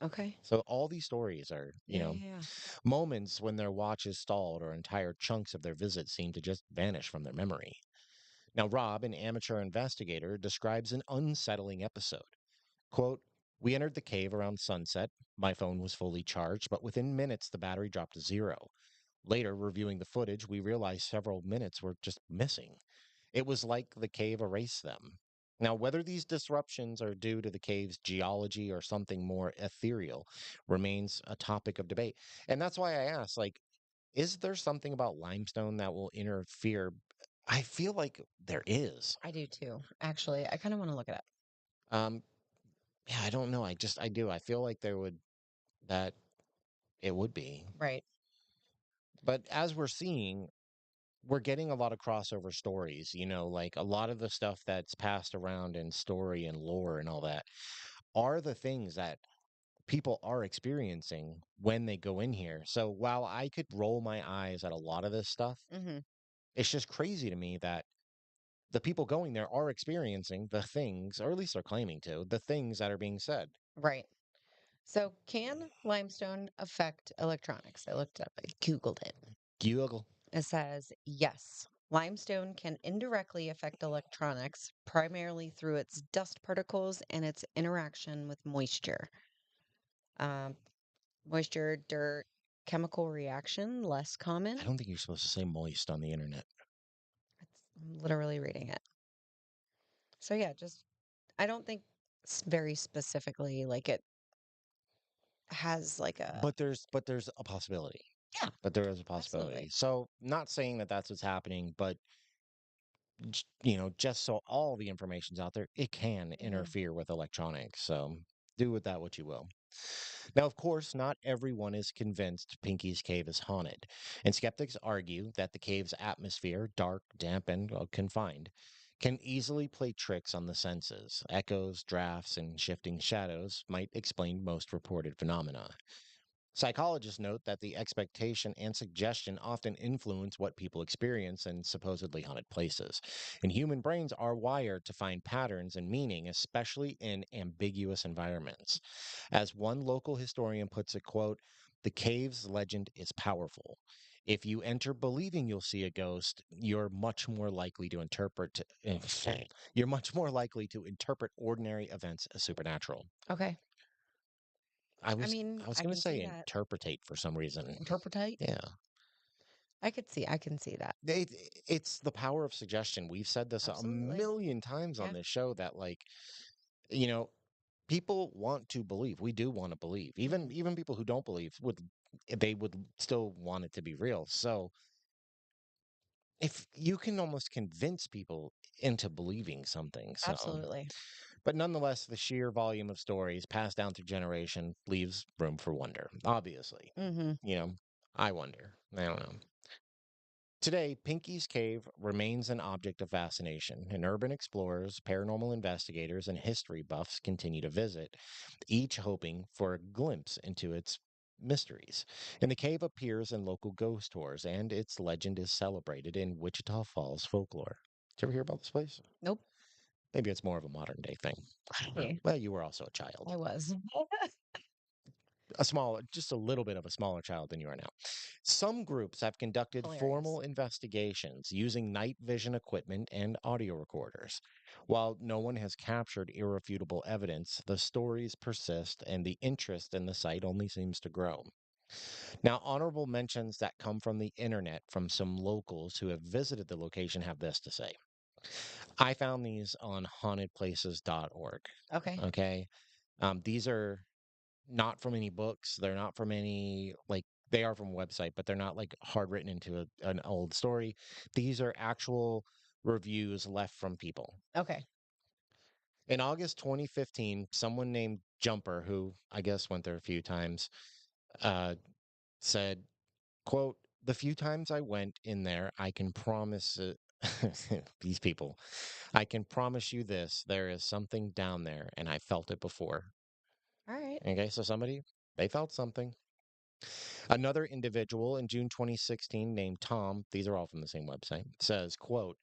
[SPEAKER 2] Okay.
[SPEAKER 1] So all these stories are,
[SPEAKER 2] Yeah, yeah, yeah.
[SPEAKER 1] moments when their watch is stalled or entire chunks of their visit seem to just vanish from their memory. Now, Rob, an amateur investigator, describes an unsettling episode. Quote, we entered the cave around sunset. My phone was fully charged, but within minutes the battery dropped to zero. Later, reviewing the footage, we realized several minutes were just missing. It was like the cave erased them. Now, whether these disruptions are due to the cave's geology or something more ethereal remains a topic of debate. And that's why I asked, like, is there something about limestone that will interfere? I feel like there is.
[SPEAKER 2] I do too. Actually, I kind of want to look it up.
[SPEAKER 1] Um, yeah, I don't know. I do. I feel like that it would be.
[SPEAKER 2] Right.
[SPEAKER 1] But as we're seeing, we're getting a lot of crossover stories, like a lot of the stuff that's passed around in story and lore and all that are the things that people are experiencing when they go in here. So while I could roll my eyes at a lot of this stuff,
[SPEAKER 2] Mm-hmm.
[SPEAKER 1] it's just crazy to me that the people going there are experiencing the things, or at least they're claiming to, the things that are being said.
[SPEAKER 2] Right. So, can limestone affect electronics? I looked it up, I Googled it.
[SPEAKER 1] Google.
[SPEAKER 2] It says, yes, limestone can indirectly affect electronics, primarily through its dust particles and its interaction with moisture. Um, Moisture, dirt, chemical reaction, less
[SPEAKER 1] I
[SPEAKER 2] common.
[SPEAKER 1] don't think you're supposed to say moist on the internet.
[SPEAKER 2] I'm literally reading it. So, yeah, just, I don't think very specifically like it has like a,
[SPEAKER 1] But there's a possibility.
[SPEAKER 2] yeah,
[SPEAKER 1] But there is a possibility.
[SPEAKER 2] absolutely.
[SPEAKER 1] So, not saying that that's what's happening, but just so all the information's out there, it can
[SPEAKER 2] Hmm.
[SPEAKER 1] interfere with electronics. So, do with that what you will. Now, of course, not everyone is convinced Pinky's cave is haunted, and skeptics argue that the cave's atmosphere, dark, damp, and confined, can easily play tricks on the senses. Echoes, drafts, and shifting shadows might explain most reported phenomena. Psychologists note that the expectation and suggestion often influence what people experience in supposedly haunted places. And human brains are wired to find patterns and meaning, especially in ambiguous environments. As one local historian puts it, quote, the cave's legend is powerful. If you enter believing you'll see a ghost, you're much more likely to interpret you're much more likely to interpret ordinary events as supernatural.
[SPEAKER 2] Okay.
[SPEAKER 1] I
[SPEAKER 2] I
[SPEAKER 1] was
[SPEAKER 2] mean,
[SPEAKER 1] I was
[SPEAKER 2] I
[SPEAKER 1] going to
[SPEAKER 2] can see
[SPEAKER 1] say
[SPEAKER 2] that.
[SPEAKER 1] interpretate for some reason.
[SPEAKER 2] Interpretate.
[SPEAKER 1] Yeah.
[SPEAKER 2] I can see that.
[SPEAKER 1] It, it's the power of suggestion. We've said this a
[SPEAKER 2] Absolutely.
[SPEAKER 1] million times on
[SPEAKER 2] Yeah.
[SPEAKER 1] this show that you know, people want to believe. We do want to believe. Even
[SPEAKER 2] Hmm.
[SPEAKER 1] even people who don't believe would still want it to be real. So, if you can almost convince people into believing something. So,
[SPEAKER 2] Absolutely.
[SPEAKER 1] but nonetheless, the sheer volume of stories passed down through generation leaves room for wonder. Obviously,
[SPEAKER 2] Hmm.
[SPEAKER 1] you know, I wonder. I don't know. Today, Pinky's Cave remains an object of fascination, and urban explorers, paranormal investigators, and history buffs continue to visit, each hoping for a glimpse into its mysteries. And the cave appears in local ghost tours, and its legend is celebrated in Wichita Falls folklore. Did you ever hear about this place?
[SPEAKER 2] Nope.
[SPEAKER 1] Maybe it's more of a modern day thing. I don't know.
[SPEAKER 2] Okay.
[SPEAKER 1] Well, you were also a child.
[SPEAKER 2] I was.
[SPEAKER 1] Just a little bit of a smaller child than you are now. Some groups have conducted
[SPEAKER 2] Hilarious.
[SPEAKER 1] formal investigations using night vision equipment and audio recorders. While no one has captured irrefutable evidence, the stories persist and the interest in the site only seems to grow. Now, honorable mentions that come from the internet from some locals who have visited the location have this to say. I found these on hauntedplaces.org.
[SPEAKER 2] Okay.
[SPEAKER 1] Okay. These are not from any books. They're not from any they are from a website, but they're not like hard written into an old story. These are actual reviews left from people.
[SPEAKER 2] Okay.
[SPEAKER 1] In August 2015, someone named Jumper, who I guess went there a few times, uh, said, "quote The few times I went in there, I can promise it." These people. I can promise you this, there is something down there, and I felt it before.
[SPEAKER 2] All right.
[SPEAKER 1] Okay, so somebody, they felt something. Another individual in June 2016 named Tom, these are all from the same website, says, quote,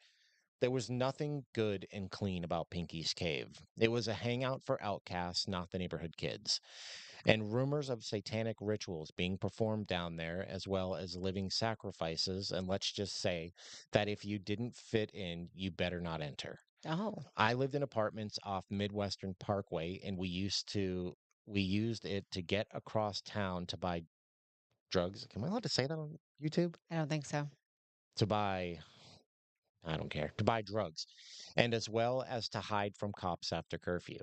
[SPEAKER 1] there was nothing good and clean about Pinky's Cave. It was a hangout for outcasts, not the neighborhood kids. And rumors of satanic rituals being performed down there, as well as living sacrifices. And let's just say that if you didn't fit in, you better not enter.
[SPEAKER 2] Oh,
[SPEAKER 1] I lived in apartments off Midwestern Parkway, and we used it to get across town to buy drugs. Am I allowed to say that on YouTube?
[SPEAKER 2] I don't think so.
[SPEAKER 1] To buy, I don't care, to buy drugs, and as well as to hide from cops after curfew.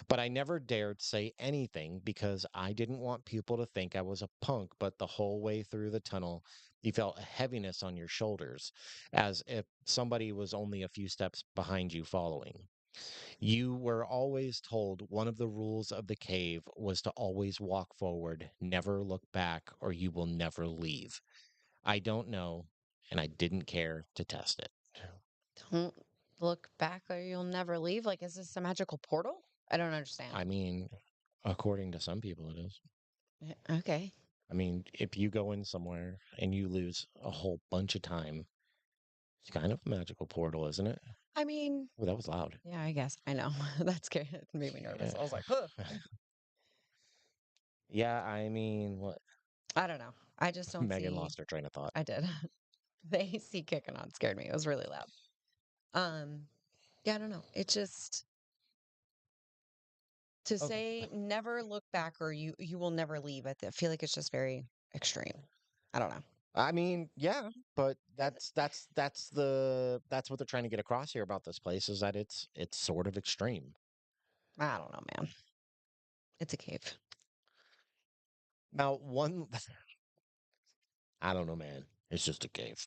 [SPEAKER 1] But I never dared say anything because I didn't want people to think I was a punk. But the whole way through the tunnel, you felt a heaviness on your shoulders, as if somebody was only a few steps behind you following. You were always told one of the rules of the cave was to always walk forward, never look back, or you will never leave. I don't know, and I didn't care to test it.
[SPEAKER 2] Don't look back or you'll never leave. Like, is this a magical portal? I don't understand.
[SPEAKER 1] I mean, according to some people, it is.
[SPEAKER 2] Okay.
[SPEAKER 1] I mean, if you go in somewhere and you lose a whole bunch of time, it's kind of a magical portal, isn't it?
[SPEAKER 2] I mean,
[SPEAKER 1] Oh, that was loud.
[SPEAKER 2] yeah, I guess. I know. That's scary. It made me nervous. I was like, huh.
[SPEAKER 1] Yeah. Yeah, I mean, what?
[SPEAKER 2] I don't know. I just don't
[SPEAKER 1] Megan
[SPEAKER 2] see.
[SPEAKER 1] lost her train of thought.
[SPEAKER 2] I did. The AC kicking on scared me. It was really loud. Um, yeah, I don't know. It just to
[SPEAKER 1] Okay.
[SPEAKER 2] say never look back or you will never leave. I feel like it's just very extreme. I don't know.
[SPEAKER 1] I mean, yeah, but
[SPEAKER 2] Uh,
[SPEAKER 1] that's what they're trying to get across here about this place is that it's sort of extreme.
[SPEAKER 2] I don't know, man. It's a cave.
[SPEAKER 1] Now, one I don't know, man. It's just a cave.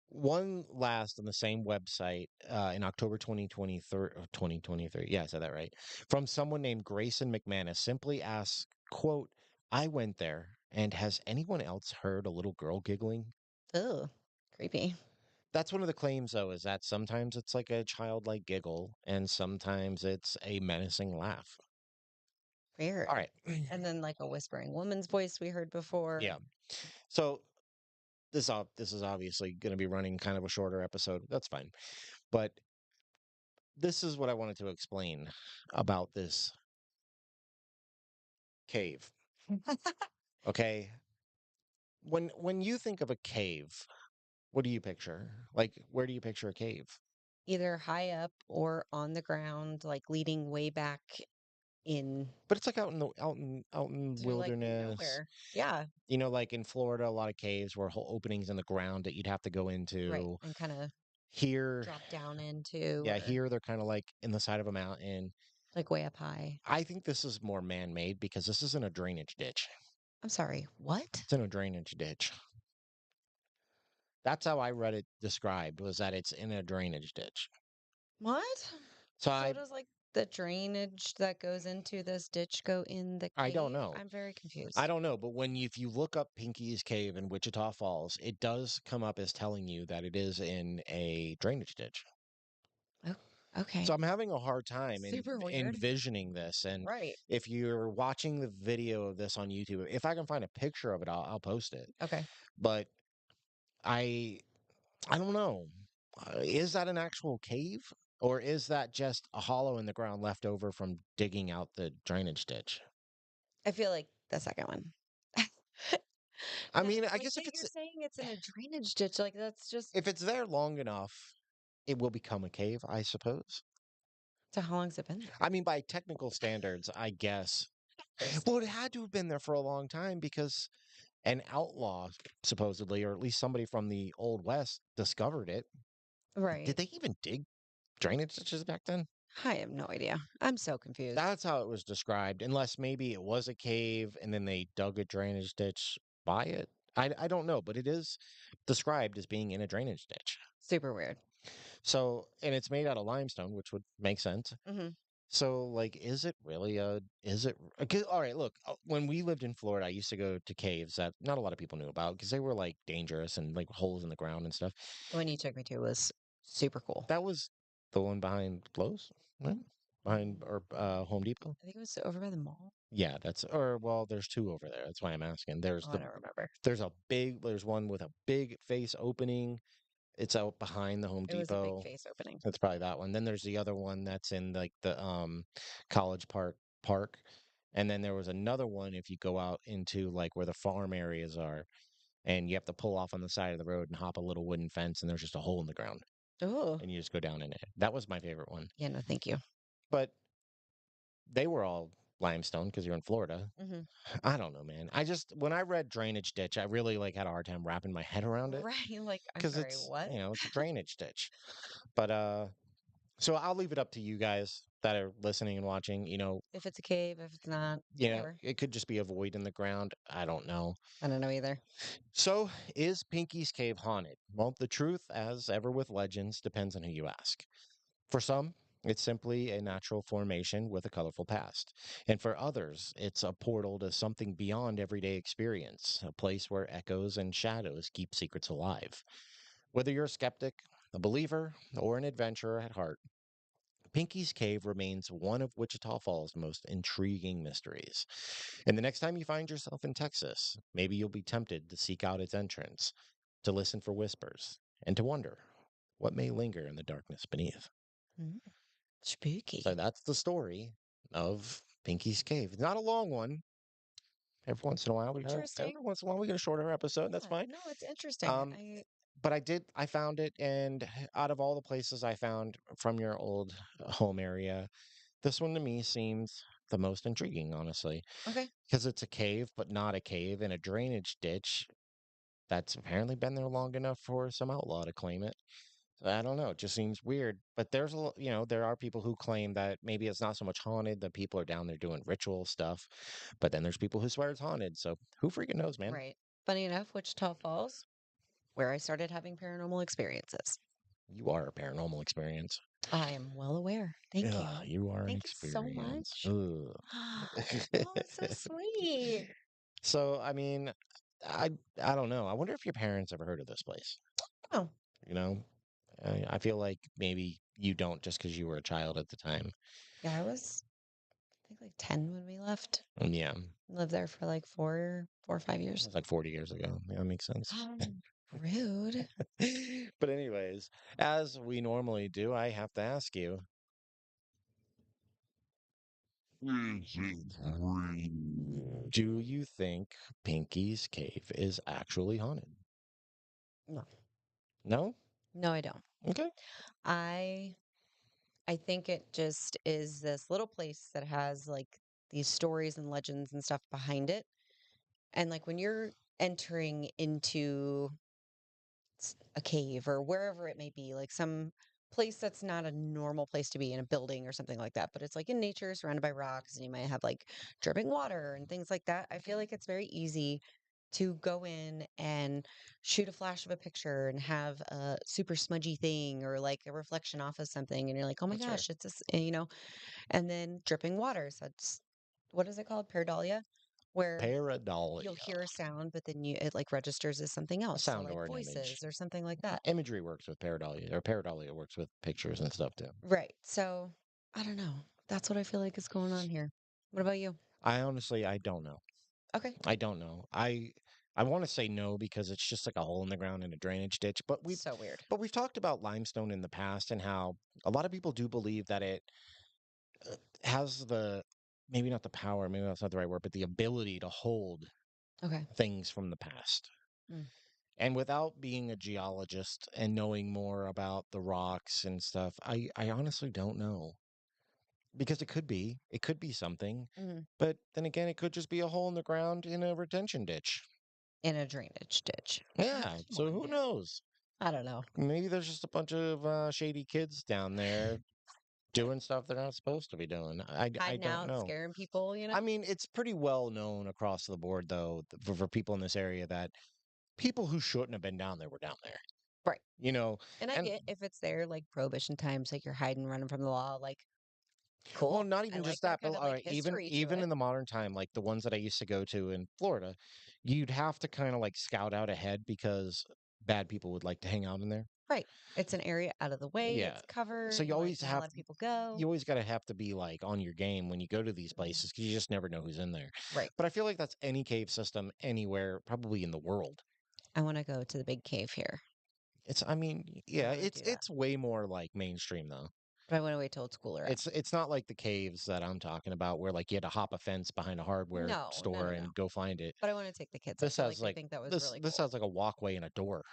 [SPEAKER 1] One last on the same website in October 2023, 2023. Yeah, I said that right. From someone named Grayson McManus simply asks, quote, I went there, and has anyone else heard a little girl giggling?
[SPEAKER 2] Ugh, creepy.
[SPEAKER 1] That's one of the claims, though, is that sometimes it's like a childlike giggle, and sometimes it's a menacing laugh. All
[SPEAKER 2] Weird.
[SPEAKER 1] right.
[SPEAKER 2] And then like a whispering woman's voice we heard before.
[SPEAKER 1] Yeah. So this is obviously going to be running kind of a shorter episode. That's fine. But this is what I wanted to explain about this cave. Okay. When you think of a cave, what do you picture? Like, where do you picture a cave?
[SPEAKER 2] Either high up or on the ground, like leading way back in
[SPEAKER 1] But it's like out in
[SPEAKER 2] to like
[SPEAKER 1] wilderness.
[SPEAKER 2] nowhere. Yeah,
[SPEAKER 1] You know, like in Florida, a lot of caves were whole openings in the ground that you'd have to go
[SPEAKER 2] right.
[SPEAKER 1] into.
[SPEAKER 2] And kind of
[SPEAKER 1] Here,
[SPEAKER 2] drop down into
[SPEAKER 1] yeah,
[SPEAKER 2] or
[SPEAKER 1] here they're kind of like in the side of a mountain.
[SPEAKER 2] like way up high.
[SPEAKER 1] I think this is more man-made because this isn't a drainage ditch.
[SPEAKER 2] I'm sorry, what?
[SPEAKER 1] It's in a drainage ditch. That's how I read it described was that it's in a drainage ditch.
[SPEAKER 2] What?
[SPEAKER 1] So
[SPEAKER 2] So does like the drainage that goes into this ditch go in the
[SPEAKER 1] I don't
[SPEAKER 2] cave?
[SPEAKER 1] know.
[SPEAKER 2] I'm very
[SPEAKER 1] I
[SPEAKER 2] confused.
[SPEAKER 1] don't know, but if you look up Pinky's Cave in Wichita Falls, it does come up as telling you that it is in a drainage ditch.
[SPEAKER 2] Oh,
[SPEAKER 1] So
[SPEAKER 2] okay.
[SPEAKER 1] I'm having a hard time in
[SPEAKER 2] Super weird.
[SPEAKER 1] envisioning this. And
[SPEAKER 2] Right.
[SPEAKER 1] if you're watching the video of this on YouTube, if I can find a picture of it, I'll post it.
[SPEAKER 2] Okay.
[SPEAKER 1] But I I don't know. Is that an actual cave? Or is that just a hollow in the ground left over from digging out the drainage ditch?
[SPEAKER 2] I feel like the second one.
[SPEAKER 1] I
[SPEAKER 2] Because
[SPEAKER 1] mean, I
[SPEAKER 2] like
[SPEAKER 1] guess
[SPEAKER 2] you're saying it's in a drainage ditch. Like that's just
[SPEAKER 1] if it's there long enough, it will become a cave, I suppose.
[SPEAKER 2] so how long's it been there?
[SPEAKER 1] I mean, by technical standards, I guess.
[SPEAKER 2] Years.
[SPEAKER 1] Well, it had to have been there for a long time because an outlaw, supposedly, or at least somebody from the Old West, discovered it. Did
[SPEAKER 2] Right.
[SPEAKER 1] they even dig drainage ditches back then?
[SPEAKER 2] I have no idea. I'm so confused.
[SPEAKER 1] That's how it was described, unless maybe it was a cave and then they dug a drainage ditch by it. I don't know, but it is described as being in a drainage ditch.
[SPEAKER 2] Super weird.
[SPEAKER 1] So, and it's made out of limestone, which would make sense.
[SPEAKER 2] Hmm.
[SPEAKER 1] So, like, is it really a is it okay, all right, look, when we lived in Florida, I used to go to caves that not a lot of people knew about because they were, like, dangerous and, like, holes in the ground and stuff.
[SPEAKER 2] The one you took me to was super cool.
[SPEAKER 1] That was the one behind Lowe's, right? Behind or, Home Depot?
[SPEAKER 2] I think it was over by the mall.
[SPEAKER 1] Yeah, that's or, well, there's 2 over there, that's why I'm asking.
[SPEAKER 2] Oh, I don't remember.
[SPEAKER 1] There's one with a big face opening. It's out behind the Home
[SPEAKER 2] It was a big
[SPEAKER 1] Depot.
[SPEAKER 2] face opening.
[SPEAKER 1] That's probably that one. Then there's the other one that's in like the College Park. And then there was another one if you go out into like where the farm areas are and you have to pull off on the side of the road and hop a little wooden fence and there's just a hole in the ground
[SPEAKER 2] Oh,
[SPEAKER 1] and you just go down in it. That was my favorite one.
[SPEAKER 2] yeah, no, thank you.
[SPEAKER 1] But they were all limestone because you're in Florida.
[SPEAKER 2] Hmm.
[SPEAKER 1] I don't know, man. I just when I read drainage ditch, I really like had a hard time wrapping my head around it
[SPEAKER 2] Right. Like, I'm
[SPEAKER 1] because
[SPEAKER 2] sorry,
[SPEAKER 1] it's,
[SPEAKER 2] what?
[SPEAKER 1] it's a drainage ditch. But so I'll leave it up to you guys that are listening and watching.
[SPEAKER 2] If it's a cave, if it's not, whatever.
[SPEAKER 1] It could just be a void in the ground. I don't know.
[SPEAKER 2] I don't know either.
[SPEAKER 1] So, is Pinky's Cave haunted? Well, the truth, as ever with legends, depends on who you ask. For some, it's simply a natural formation with a colorful past. And for others, it's a portal to something beyond everyday experience, a place where echoes and shadows keep secrets alive. Whether you're a skeptic, a believer, or an adventurer at heart, Pinky's Cave remains one of Wichita Falls' most intriguing mysteries. And the next time you find yourself in Texas, maybe you'll be tempted to seek out its entrance, to listen for whispers, and to wonder what may linger in the darkness beneath.
[SPEAKER 2] Mm,
[SPEAKER 1] So
[SPEAKER 2] spooky.
[SPEAKER 1] that's the story of Pinky's Cave. It's not a long one. Every
[SPEAKER 2] Interesting.
[SPEAKER 1] once in a while we get a shorter episode. That's
[SPEAKER 2] Yeah,
[SPEAKER 1] fine.
[SPEAKER 2] no, it's interesting.
[SPEAKER 1] Um, but I found it, and out of all the places I found from your old home area, this one to me seems the most intriguing, honestly,
[SPEAKER 2] Okay.
[SPEAKER 1] because it's a cave, but not a cave, and a drainage ditch that's apparently been there long enough for some outlaw to claim it. So I don't know. It just seems weird. But there are people who claim that maybe it's not so much haunted, that people are down there doing ritual stuff. But then there's people who swear it's haunted. So who freaking knows, man?
[SPEAKER 2] Right. Funny enough, Wichita Falls, where I started having paranormal experiences.
[SPEAKER 1] You are a paranormal experience.
[SPEAKER 2] I am well aware. Thank
[SPEAKER 1] Ugh,
[SPEAKER 2] you.
[SPEAKER 1] you are an
[SPEAKER 2] Thank you so
[SPEAKER 1] experience.
[SPEAKER 2] much.
[SPEAKER 1] Ugh.
[SPEAKER 2] Oh, that's so sweet.
[SPEAKER 1] So, I mean, I I don't know. I wonder if your parents ever heard of this place.
[SPEAKER 2] Oh,
[SPEAKER 1] You know, I feel like maybe you don't just because you were a child at the time.
[SPEAKER 2] yeah, I was, I think like 10 when we left.
[SPEAKER 1] Yeah,
[SPEAKER 2] Lived there for like 4 or 5 years.
[SPEAKER 1] it's like 40 years ago. Yeah, that makes sense.
[SPEAKER 2] Rude.
[SPEAKER 1] But anyways, as we normally do, I have to ask you, do you think Pinky's Cave is actually haunted?
[SPEAKER 2] No,
[SPEAKER 1] No?
[SPEAKER 2] no, I don't.
[SPEAKER 1] Okay.
[SPEAKER 2] I I think it just is this little place that has like these stories and legends and stuff behind it. And like when you're entering into a cave or wherever it may be, like some place that's not a normal place to be in a building or something like that, but it's like in nature, surrounded by rocks, and you might have like dripping water and things like that. I feel like it's very easy to go in and shoot a flash of a picture and have a super smudgy thing or like a reflection off of something, and you're like, oh my
[SPEAKER 1] That's fair.
[SPEAKER 2] gosh, it's this, and then dripping waters. That's what is it called? Pareidolia, where you'll
[SPEAKER 1] Pareidolia.
[SPEAKER 2] hear a sound, but then it like registers as something
[SPEAKER 1] A
[SPEAKER 2] else. So
[SPEAKER 1] sound
[SPEAKER 2] like
[SPEAKER 1] or an image.
[SPEAKER 2] voices or something like that.
[SPEAKER 1] Imagery works with pareidolia, or pareidolia works with pictures and stuff too.
[SPEAKER 2] Right. So I don't know. That's what I feel like is going on here. What about you?
[SPEAKER 1] I don't know.
[SPEAKER 2] Okay.
[SPEAKER 1] I don't know. I want to say no because it's just like a hole in the ground in a drainage ditch.
[SPEAKER 2] So weird.
[SPEAKER 1] But we've talked about limestone in the past and how a lot of people do believe that it has the maybe not the power, maybe that's not the right word, but the ability to hold
[SPEAKER 2] Okay.
[SPEAKER 1] things from the past.
[SPEAKER 2] Mm.
[SPEAKER 1] And without being a geologist and knowing more about the rocks and stuff, I honestly don't know. Because it could be something.
[SPEAKER 2] Hmm.
[SPEAKER 1] But then again, it could just be a hole in the ground in a retention ditch.
[SPEAKER 2] In a drainage ditch.
[SPEAKER 1] Yeah,
[SPEAKER 2] Come
[SPEAKER 1] so
[SPEAKER 2] on,
[SPEAKER 1] who
[SPEAKER 2] man.
[SPEAKER 1] knows?
[SPEAKER 2] I don't know.
[SPEAKER 1] Maybe there's just a bunch of shady kids down there doing stuff they're not supposed to be doing. I
[SPEAKER 2] Hiding
[SPEAKER 1] don't
[SPEAKER 2] out,
[SPEAKER 1] know.
[SPEAKER 2] scaring people,
[SPEAKER 1] I mean, it's pretty well known across the board, though, for people in this area that people who shouldn't have been down there were down there.
[SPEAKER 2] Right.
[SPEAKER 1] You know,
[SPEAKER 2] And I
[SPEAKER 1] and
[SPEAKER 2] get if it's there like prohibition times, like you're hiding, running from the law, like
[SPEAKER 1] Well,
[SPEAKER 2] Cool.
[SPEAKER 1] not
[SPEAKER 2] I
[SPEAKER 1] even
[SPEAKER 2] like
[SPEAKER 1] just
[SPEAKER 2] that
[SPEAKER 1] that, but
[SPEAKER 2] kind of like
[SPEAKER 1] even
[SPEAKER 2] history to
[SPEAKER 1] even
[SPEAKER 2] it.
[SPEAKER 1] in the modern time, like the ones that I used to go to in Florida, you'd have to kind of like scout out ahead because bad people would like to hang out in there.
[SPEAKER 2] Right. It's an area out of the way.
[SPEAKER 1] Yeah.
[SPEAKER 2] It's
[SPEAKER 1] So
[SPEAKER 2] covered.
[SPEAKER 1] you
[SPEAKER 2] You're like,
[SPEAKER 1] always
[SPEAKER 2] not a
[SPEAKER 1] have
[SPEAKER 2] lot of people go.
[SPEAKER 1] you always got to have to be like on your game when you go to these
[SPEAKER 2] Mhm.
[SPEAKER 1] places because you just never know who's in there.
[SPEAKER 2] Right.
[SPEAKER 1] But I feel like that's any cave system anywhere, probably in the world.
[SPEAKER 2] I want to go to the big cave here.
[SPEAKER 1] I mean,
[SPEAKER 2] I
[SPEAKER 1] yeah,
[SPEAKER 2] want to do that.
[SPEAKER 1] it's way more like mainstream though.
[SPEAKER 2] But I want to wait till it's cooler out.
[SPEAKER 1] It's not like the caves that I'm talking about where like you had to hop a fence behind a hardware
[SPEAKER 2] No, no,
[SPEAKER 1] store
[SPEAKER 2] no, no.
[SPEAKER 1] and go find it.
[SPEAKER 2] But I want to take the kids. I
[SPEAKER 1] This
[SPEAKER 2] feel like
[SPEAKER 1] has
[SPEAKER 2] they
[SPEAKER 1] like
[SPEAKER 2] think that was
[SPEAKER 1] this
[SPEAKER 2] really
[SPEAKER 1] this
[SPEAKER 2] cool.
[SPEAKER 1] has like a walkway and a door.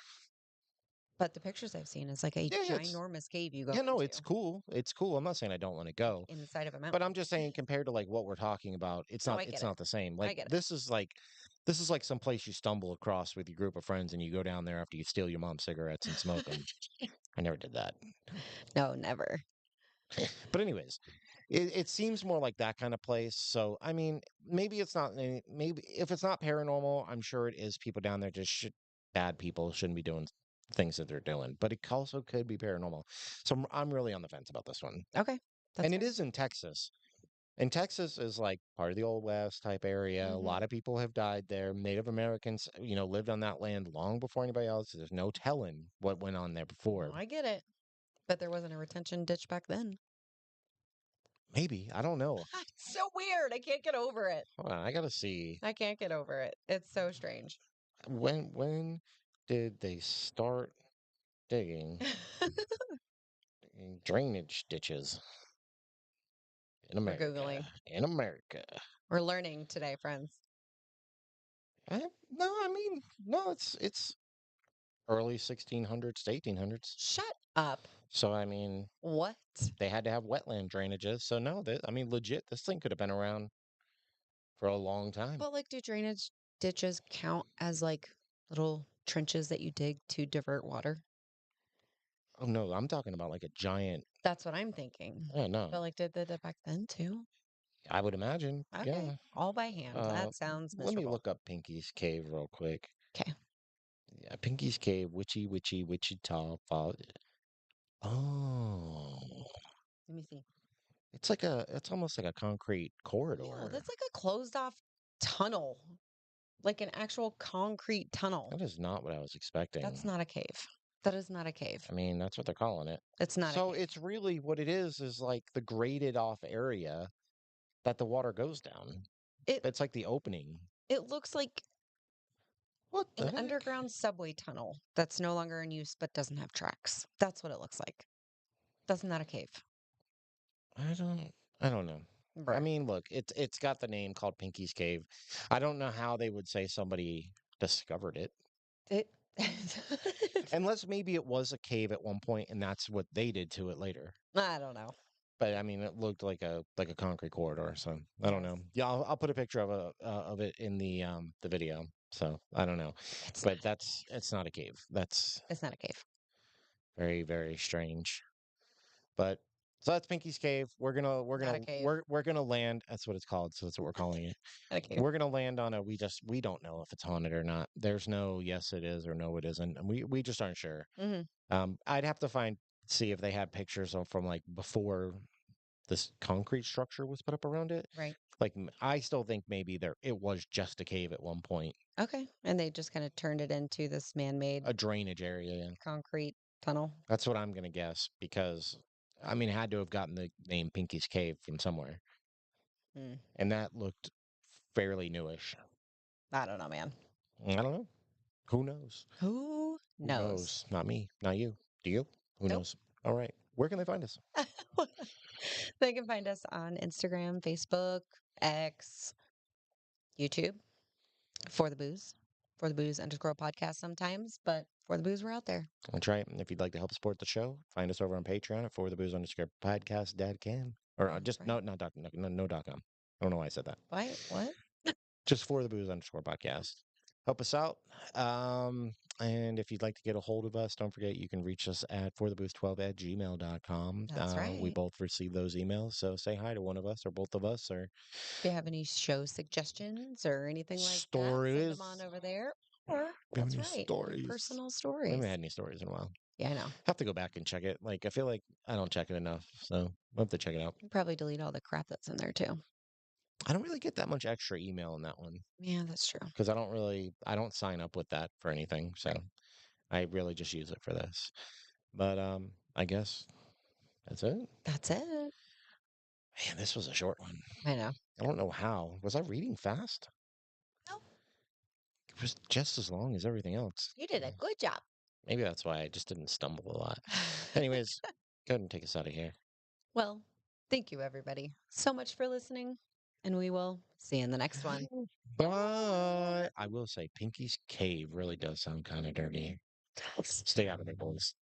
[SPEAKER 2] But the pictures I've seen is like a
[SPEAKER 1] Yeah,
[SPEAKER 2] ginormous cave you go
[SPEAKER 1] yeah, no, it's
[SPEAKER 2] into,
[SPEAKER 1] cool. It's cool. I'm not saying I don't want to
[SPEAKER 2] like
[SPEAKER 1] go,
[SPEAKER 2] inside of a
[SPEAKER 1] but
[SPEAKER 2] mountain.
[SPEAKER 1] I'm just saying compared to like what we're talking about,
[SPEAKER 2] No, I get
[SPEAKER 1] it's
[SPEAKER 2] it.
[SPEAKER 1] not the same.
[SPEAKER 2] I
[SPEAKER 1] Like
[SPEAKER 2] get it.
[SPEAKER 1] this is like some place you stumble across with your group of friends and you go down there after you steal your mom's cigarettes and smoke them. I never did that.
[SPEAKER 2] No, never.
[SPEAKER 1] But anyways, it seems more like that kind of place. So I mean, maybe it's not. Maybe if it's not paranormal, I'm sure it is. People down there just bad people shouldn't be doing things that they're doing. But it also could be paranormal. So I'm really on the fence about this one.
[SPEAKER 2] Okay. That's
[SPEAKER 1] And it
[SPEAKER 2] fair.
[SPEAKER 1] is in Texas. And Texas is like part of the old West type area. A
[SPEAKER 2] Hmm.
[SPEAKER 1] lot of people have died there. Native Americans, lived on that land long before anybody else. There's no telling what went on there
[SPEAKER 2] No,
[SPEAKER 1] before.
[SPEAKER 2] I get it. But there wasn't a retention ditch back then.
[SPEAKER 1] Maybe I don't know.
[SPEAKER 2] It's so weird. I can't get over it.
[SPEAKER 1] Hold on, I gotta see.
[SPEAKER 2] I can't get over it. It's so strange.
[SPEAKER 1] When did they start digging drainage ditches in
[SPEAKER 2] We're
[SPEAKER 1] America?
[SPEAKER 2] Googling.
[SPEAKER 1] In America.
[SPEAKER 2] We're learning today, friends.
[SPEAKER 1] No, I mean no. It's early 1600s to 1800s.
[SPEAKER 2] Shut up.
[SPEAKER 1] So I mean
[SPEAKER 2] What?
[SPEAKER 1] they had to have wetland drainages. So no, I mean legit. This thing could have been around for a long time.
[SPEAKER 2] But like, do drainage ditches count as like little trenches that you dig to divert water?
[SPEAKER 1] Oh no, I'm talking about like a giant.
[SPEAKER 2] That's what I'm thinking.
[SPEAKER 1] I don't know.
[SPEAKER 2] But like, did they did that back then too?
[SPEAKER 1] I would imagine.
[SPEAKER 2] Okay.
[SPEAKER 1] Yeah.
[SPEAKER 2] All by hand.
[SPEAKER 1] Uh,
[SPEAKER 2] That sounds
[SPEAKER 1] Let me
[SPEAKER 2] miserable.
[SPEAKER 1] look up Pinky's Cave real quick.
[SPEAKER 2] Okay.
[SPEAKER 1] Yeah, Pinky's Cave, Witchy, Wichita Falls. Oh,
[SPEAKER 2] Let me see.
[SPEAKER 1] it's almost like a concrete
[SPEAKER 2] No,
[SPEAKER 1] corridor.
[SPEAKER 2] that's like a closed off tunnel, like an actual concrete tunnel.
[SPEAKER 1] That is not what I was
[SPEAKER 2] That's
[SPEAKER 1] expecting.
[SPEAKER 2] not a cave. That is not a cave.
[SPEAKER 1] I mean, that's what they're calling it.
[SPEAKER 2] It's not a
[SPEAKER 1] So
[SPEAKER 2] cave.
[SPEAKER 1] it's really what it is like the graded off area that the water goes down.
[SPEAKER 2] It
[SPEAKER 1] It's like the opening.
[SPEAKER 2] it looks like
[SPEAKER 1] What the
[SPEAKER 2] an
[SPEAKER 1] heck?
[SPEAKER 2] underground subway tunnel that's no longer in use but doesn't have tracks. That's what it looks like. That's not a cave.
[SPEAKER 1] I don't I don't know. I
[SPEAKER 2] Right.
[SPEAKER 1] mean, look, it's got the name called Pinky's Cave. I don't know how they would say somebody discovered it.
[SPEAKER 2] It
[SPEAKER 1] Unless maybe it was a cave at one point and that's what they did to it later.
[SPEAKER 2] I don't know.
[SPEAKER 1] But I mean, it looked like a concrete corridor, so I don't
[SPEAKER 2] Yes.
[SPEAKER 1] know. Yeah, I'll put a picture of it in the video. So I don't know,
[SPEAKER 2] It's not
[SPEAKER 1] but it's not a cave. That's
[SPEAKER 2] it's not a cave.
[SPEAKER 1] very strange. But so that's Pinky's Cave.
[SPEAKER 2] Not a cave.
[SPEAKER 1] We're gonna land. That's what it's called. So that's what we're calling it.
[SPEAKER 2] Not a cave.
[SPEAKER 1] We're gonna land on a we don't know if it's haunted or not. There's no yes it is or no it isn't. And we just aren't sure.
[SPEAKER 2] Hmm.
[SPEAKER 1] I'd have to see if they had pictures from like before this concrete structure was put up around it.
[SPEAKER 2] Right.
[SPEAKER 1] Like I still think maybe it was just a cave at one point,
[SPEAKER 2] Okay. And they just kind of turned it into this man-made
[SPEAKER 1] a drainage area. Yeah.
[SPEAKER 2] concrete tunnel.
[SPEAKER 1] That's what I'm gonna guess because I mean, it had to have gotten the name Pinky's Cave from somewhere,
[SPEAKER 2] Hmm.
[SPEAKER 1] and that looked fairly newish.
[SPEAKER 2] I don't know, man.
[SPEAKER 1] I don't know. Who knows?
[SPEAKER 2] Who
[SPEAKER 1] Who
[SPEAKER 2] knows?
[SPEAKER 1] knows? Not me. Not you. Do you? Who
[SPEAKER 2] Nope.
[SPEAKER 1] knows? All right. Where can they find us?
[SPEAKER 2] They can find us on Instagram, Facebook, X, YouTube, for the booze, for the booze underscore podcast sometimes, but for the booze, we're out there.
[SPEAKER 1] That's right. And if you'd like to help support the show, find us over on Patreon at for the booze underscore podcast. Dad can or
[SPEAKER 2] That's
[SPEAKER 1] just
[SPEAKER 2] right.
[SPEAKER 1] not dot no dot com. I don't know why I said that.
[SPEAKER 2] What? What?
[SPEAKER 1] Just for the booze underscore podcast. Help us out. And if you'd like to get a hold of us, don't forget you can reach us at forthebooze12 at gmail.com.
[SPEAKER 2] That's
[SPEAKER 1] We
[SPEAKER 2] right.
[SPEAKER 1] both receive those emails. So say hi to one of us or both of us or
[SPEAKER 2] If you have any show suggestions or anything like that, send them on
[SPEAKER 1] stories.
[SPEAKER 2] over there. Or
[SPEAKER 1] We have
[SPEAKER 2] That's
[SPEAKER 1] any
[SPEAKER 2] right. Your
[SPEAKER 1] stories?
[SPEAKER 2] personal
[SPEAKER 1] We haven't
[SPEAKER 2] stories.
[SPEAKER 1] had any stories in a while.
[SPEAKER 2] Yeah, I know.
[SPEAKER 1] Have to go back and check it. Like I feel like I don't check it enough, so we'll have to check it out.
[SPEAKER 2] You probably delete all the crap that's in there too.
[SPEAKER 1] I don't really get that much extra email in that one
[SPEAKER 2] Yeah, that's true.
[SPEAKER 1] because I don't sign up with that for anything, so
[SPEAKER 2] Right.
[SPEAKER 1] I really just use it for this. But I guess that's it.
[SPEAKER 2] That's it.
[SPEAKER 1] Man, this was a short one.
[SPEAKER 2] I know.
[SPEAKER 1] I don't know how. Was I reading fast?
[SPEAKER 2] No,
[SPEAKER 1] It was just as long as everything else.
[SPEAKER 2] you did a good job.
[SPEAKER 1] Maybe that's why I just didn't stumble a lot. Anyways, go ahead and take us out of here.
[SPEAKER 2] Well, thank you, everybody, so much for listening, and we will see you in the next one.
[SPEAKER 1] Bye. I will say, Pinky's Cave really does sound kind of dirty. Stay out of it, boys.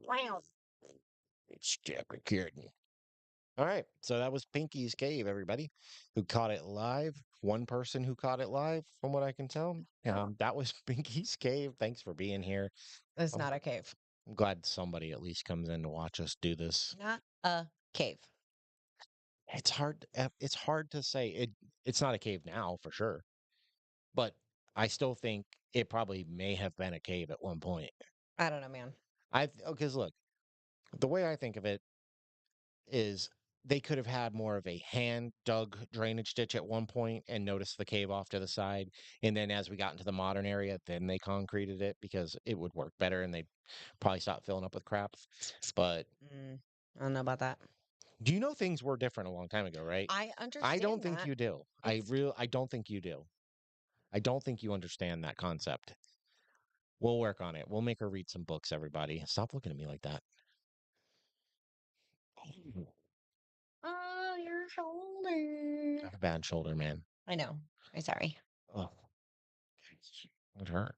[SPEAKER 1] Wow. Stop recording. All right, so that was Pinky's Cave, everybody, who caught it live. One person who caught it live, from what I can tell. That was Pinky's Cave. Thanks for being here.
[SPEAKER 2] It's
[SPEAKER 1] I'm
[SPEAKER 2] not a cave.
[SPEAKER 1] I'm glad somebody at least comes in to watch us do this.
[SPEAKER 2] Not a cave.
[SPEAKER 1] It's hard to say. It's not a cave now for sure, but I still think it probably may have been a cave at one point.
[SPEAKER 2] I don't know, man.
[SPEAKER 1] Because look, the way I think of it is they could have had more of a hand dug drainage ditch at one point and noticed the cave off to the side. And then as we got into the modern area, then they concreted it because it would work better and they probably stopped filling up with crap. But
[SPEAKER 2] I don't know about that.
[SPEAKER 1] do you know things were different a long time ago, right?
[SPEAKER 2] I
[SPEAKER 1] I don't
[SPEAKER 2] understand
[SPEAKER 1] think
[SPEAKER 2] that.
[SPEAKER 1] you do.
[SPEAKER 2] It's
[SPEAKER 1] I don't think you do. I don't think you understand that concept. We'll work on it. We'll make her read some books, everybody. Stop looking at me like that.
[SPEAKER 2] oh, your
[SPEAKER 1] I
[SPEAKER 2] shoulder.
[SPEAKER 1] have a bad shoulder, man.
[SPEAKER 2] I know. I'm sorry.
[SPEAKER 1] Oh, it hurt.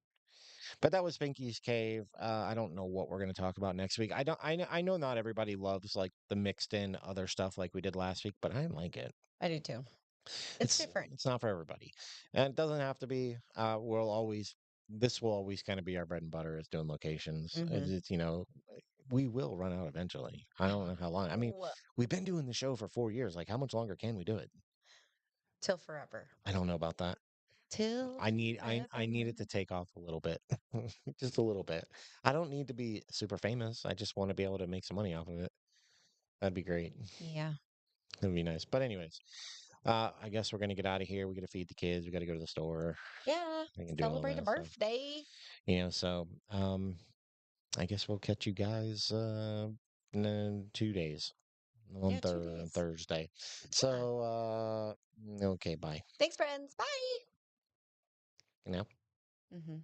[SPEAKER 1] But that was Pinky's Cave. I don't know what we're going to talk about next week. I don't. I know not everybody loves like the mixed in other stuff like we did last week, but I like it.
[SPEAKER 2] I do too. It's different.
[SPEAKER 1] It's not for everybody, and it doesn't have to be. We'll always this will always kind of be our bread and butter is doing locations.
[SPEAKER 2] Mm-hmm.
[SPEAKER 1] It's we will run out eventually. I don't know how long. I mean,
[SPEAKER 2] Oh,
[SPEAKER 1] we've been doing the show for 4 years. Like, how much longer can we do it?
[SPEAKER 2] till forever.
[SPEAKER 1] I don't know about that.
[SPEAKER 2] Till
[SPEAKER 1] I need it
[SPEAKER 2] forever.
[SPEAKER 1] to take off a little bit. Just a little bit. I don't need to be super famous. I just want to be able to make some money off of it. That'd be great.
[SPEAKER 2] Yeah.
[SPEAKER 1] That'd be nice. But anyways, I guess we're gonna get out of here. We gotta feed the kids. We gotta go to the store.
[SPEAKER 2] Yeah.
[SPEAKER 1] We can do all
[SPEAKER 2] Celebrate a
[SPEAKER 1] that stuff.
[SPEAKER 2] birthday.
[SPEAKER 1] So I guess we'll catch you guys in 2 days
[SPEAKER 2] Yeah, two
[SPEAKER 1] On
[SPEAKER 2] days.
[SPEAKER 1] Thursday.
[SPEAKER 2] Yeah.
[SPEAKER 1] So okay, bye.
[SPEAKER 2] Thanks, friends. Bye.
[SPEAKER 1] You know.
[SPEAKER 2] Mm-hmm.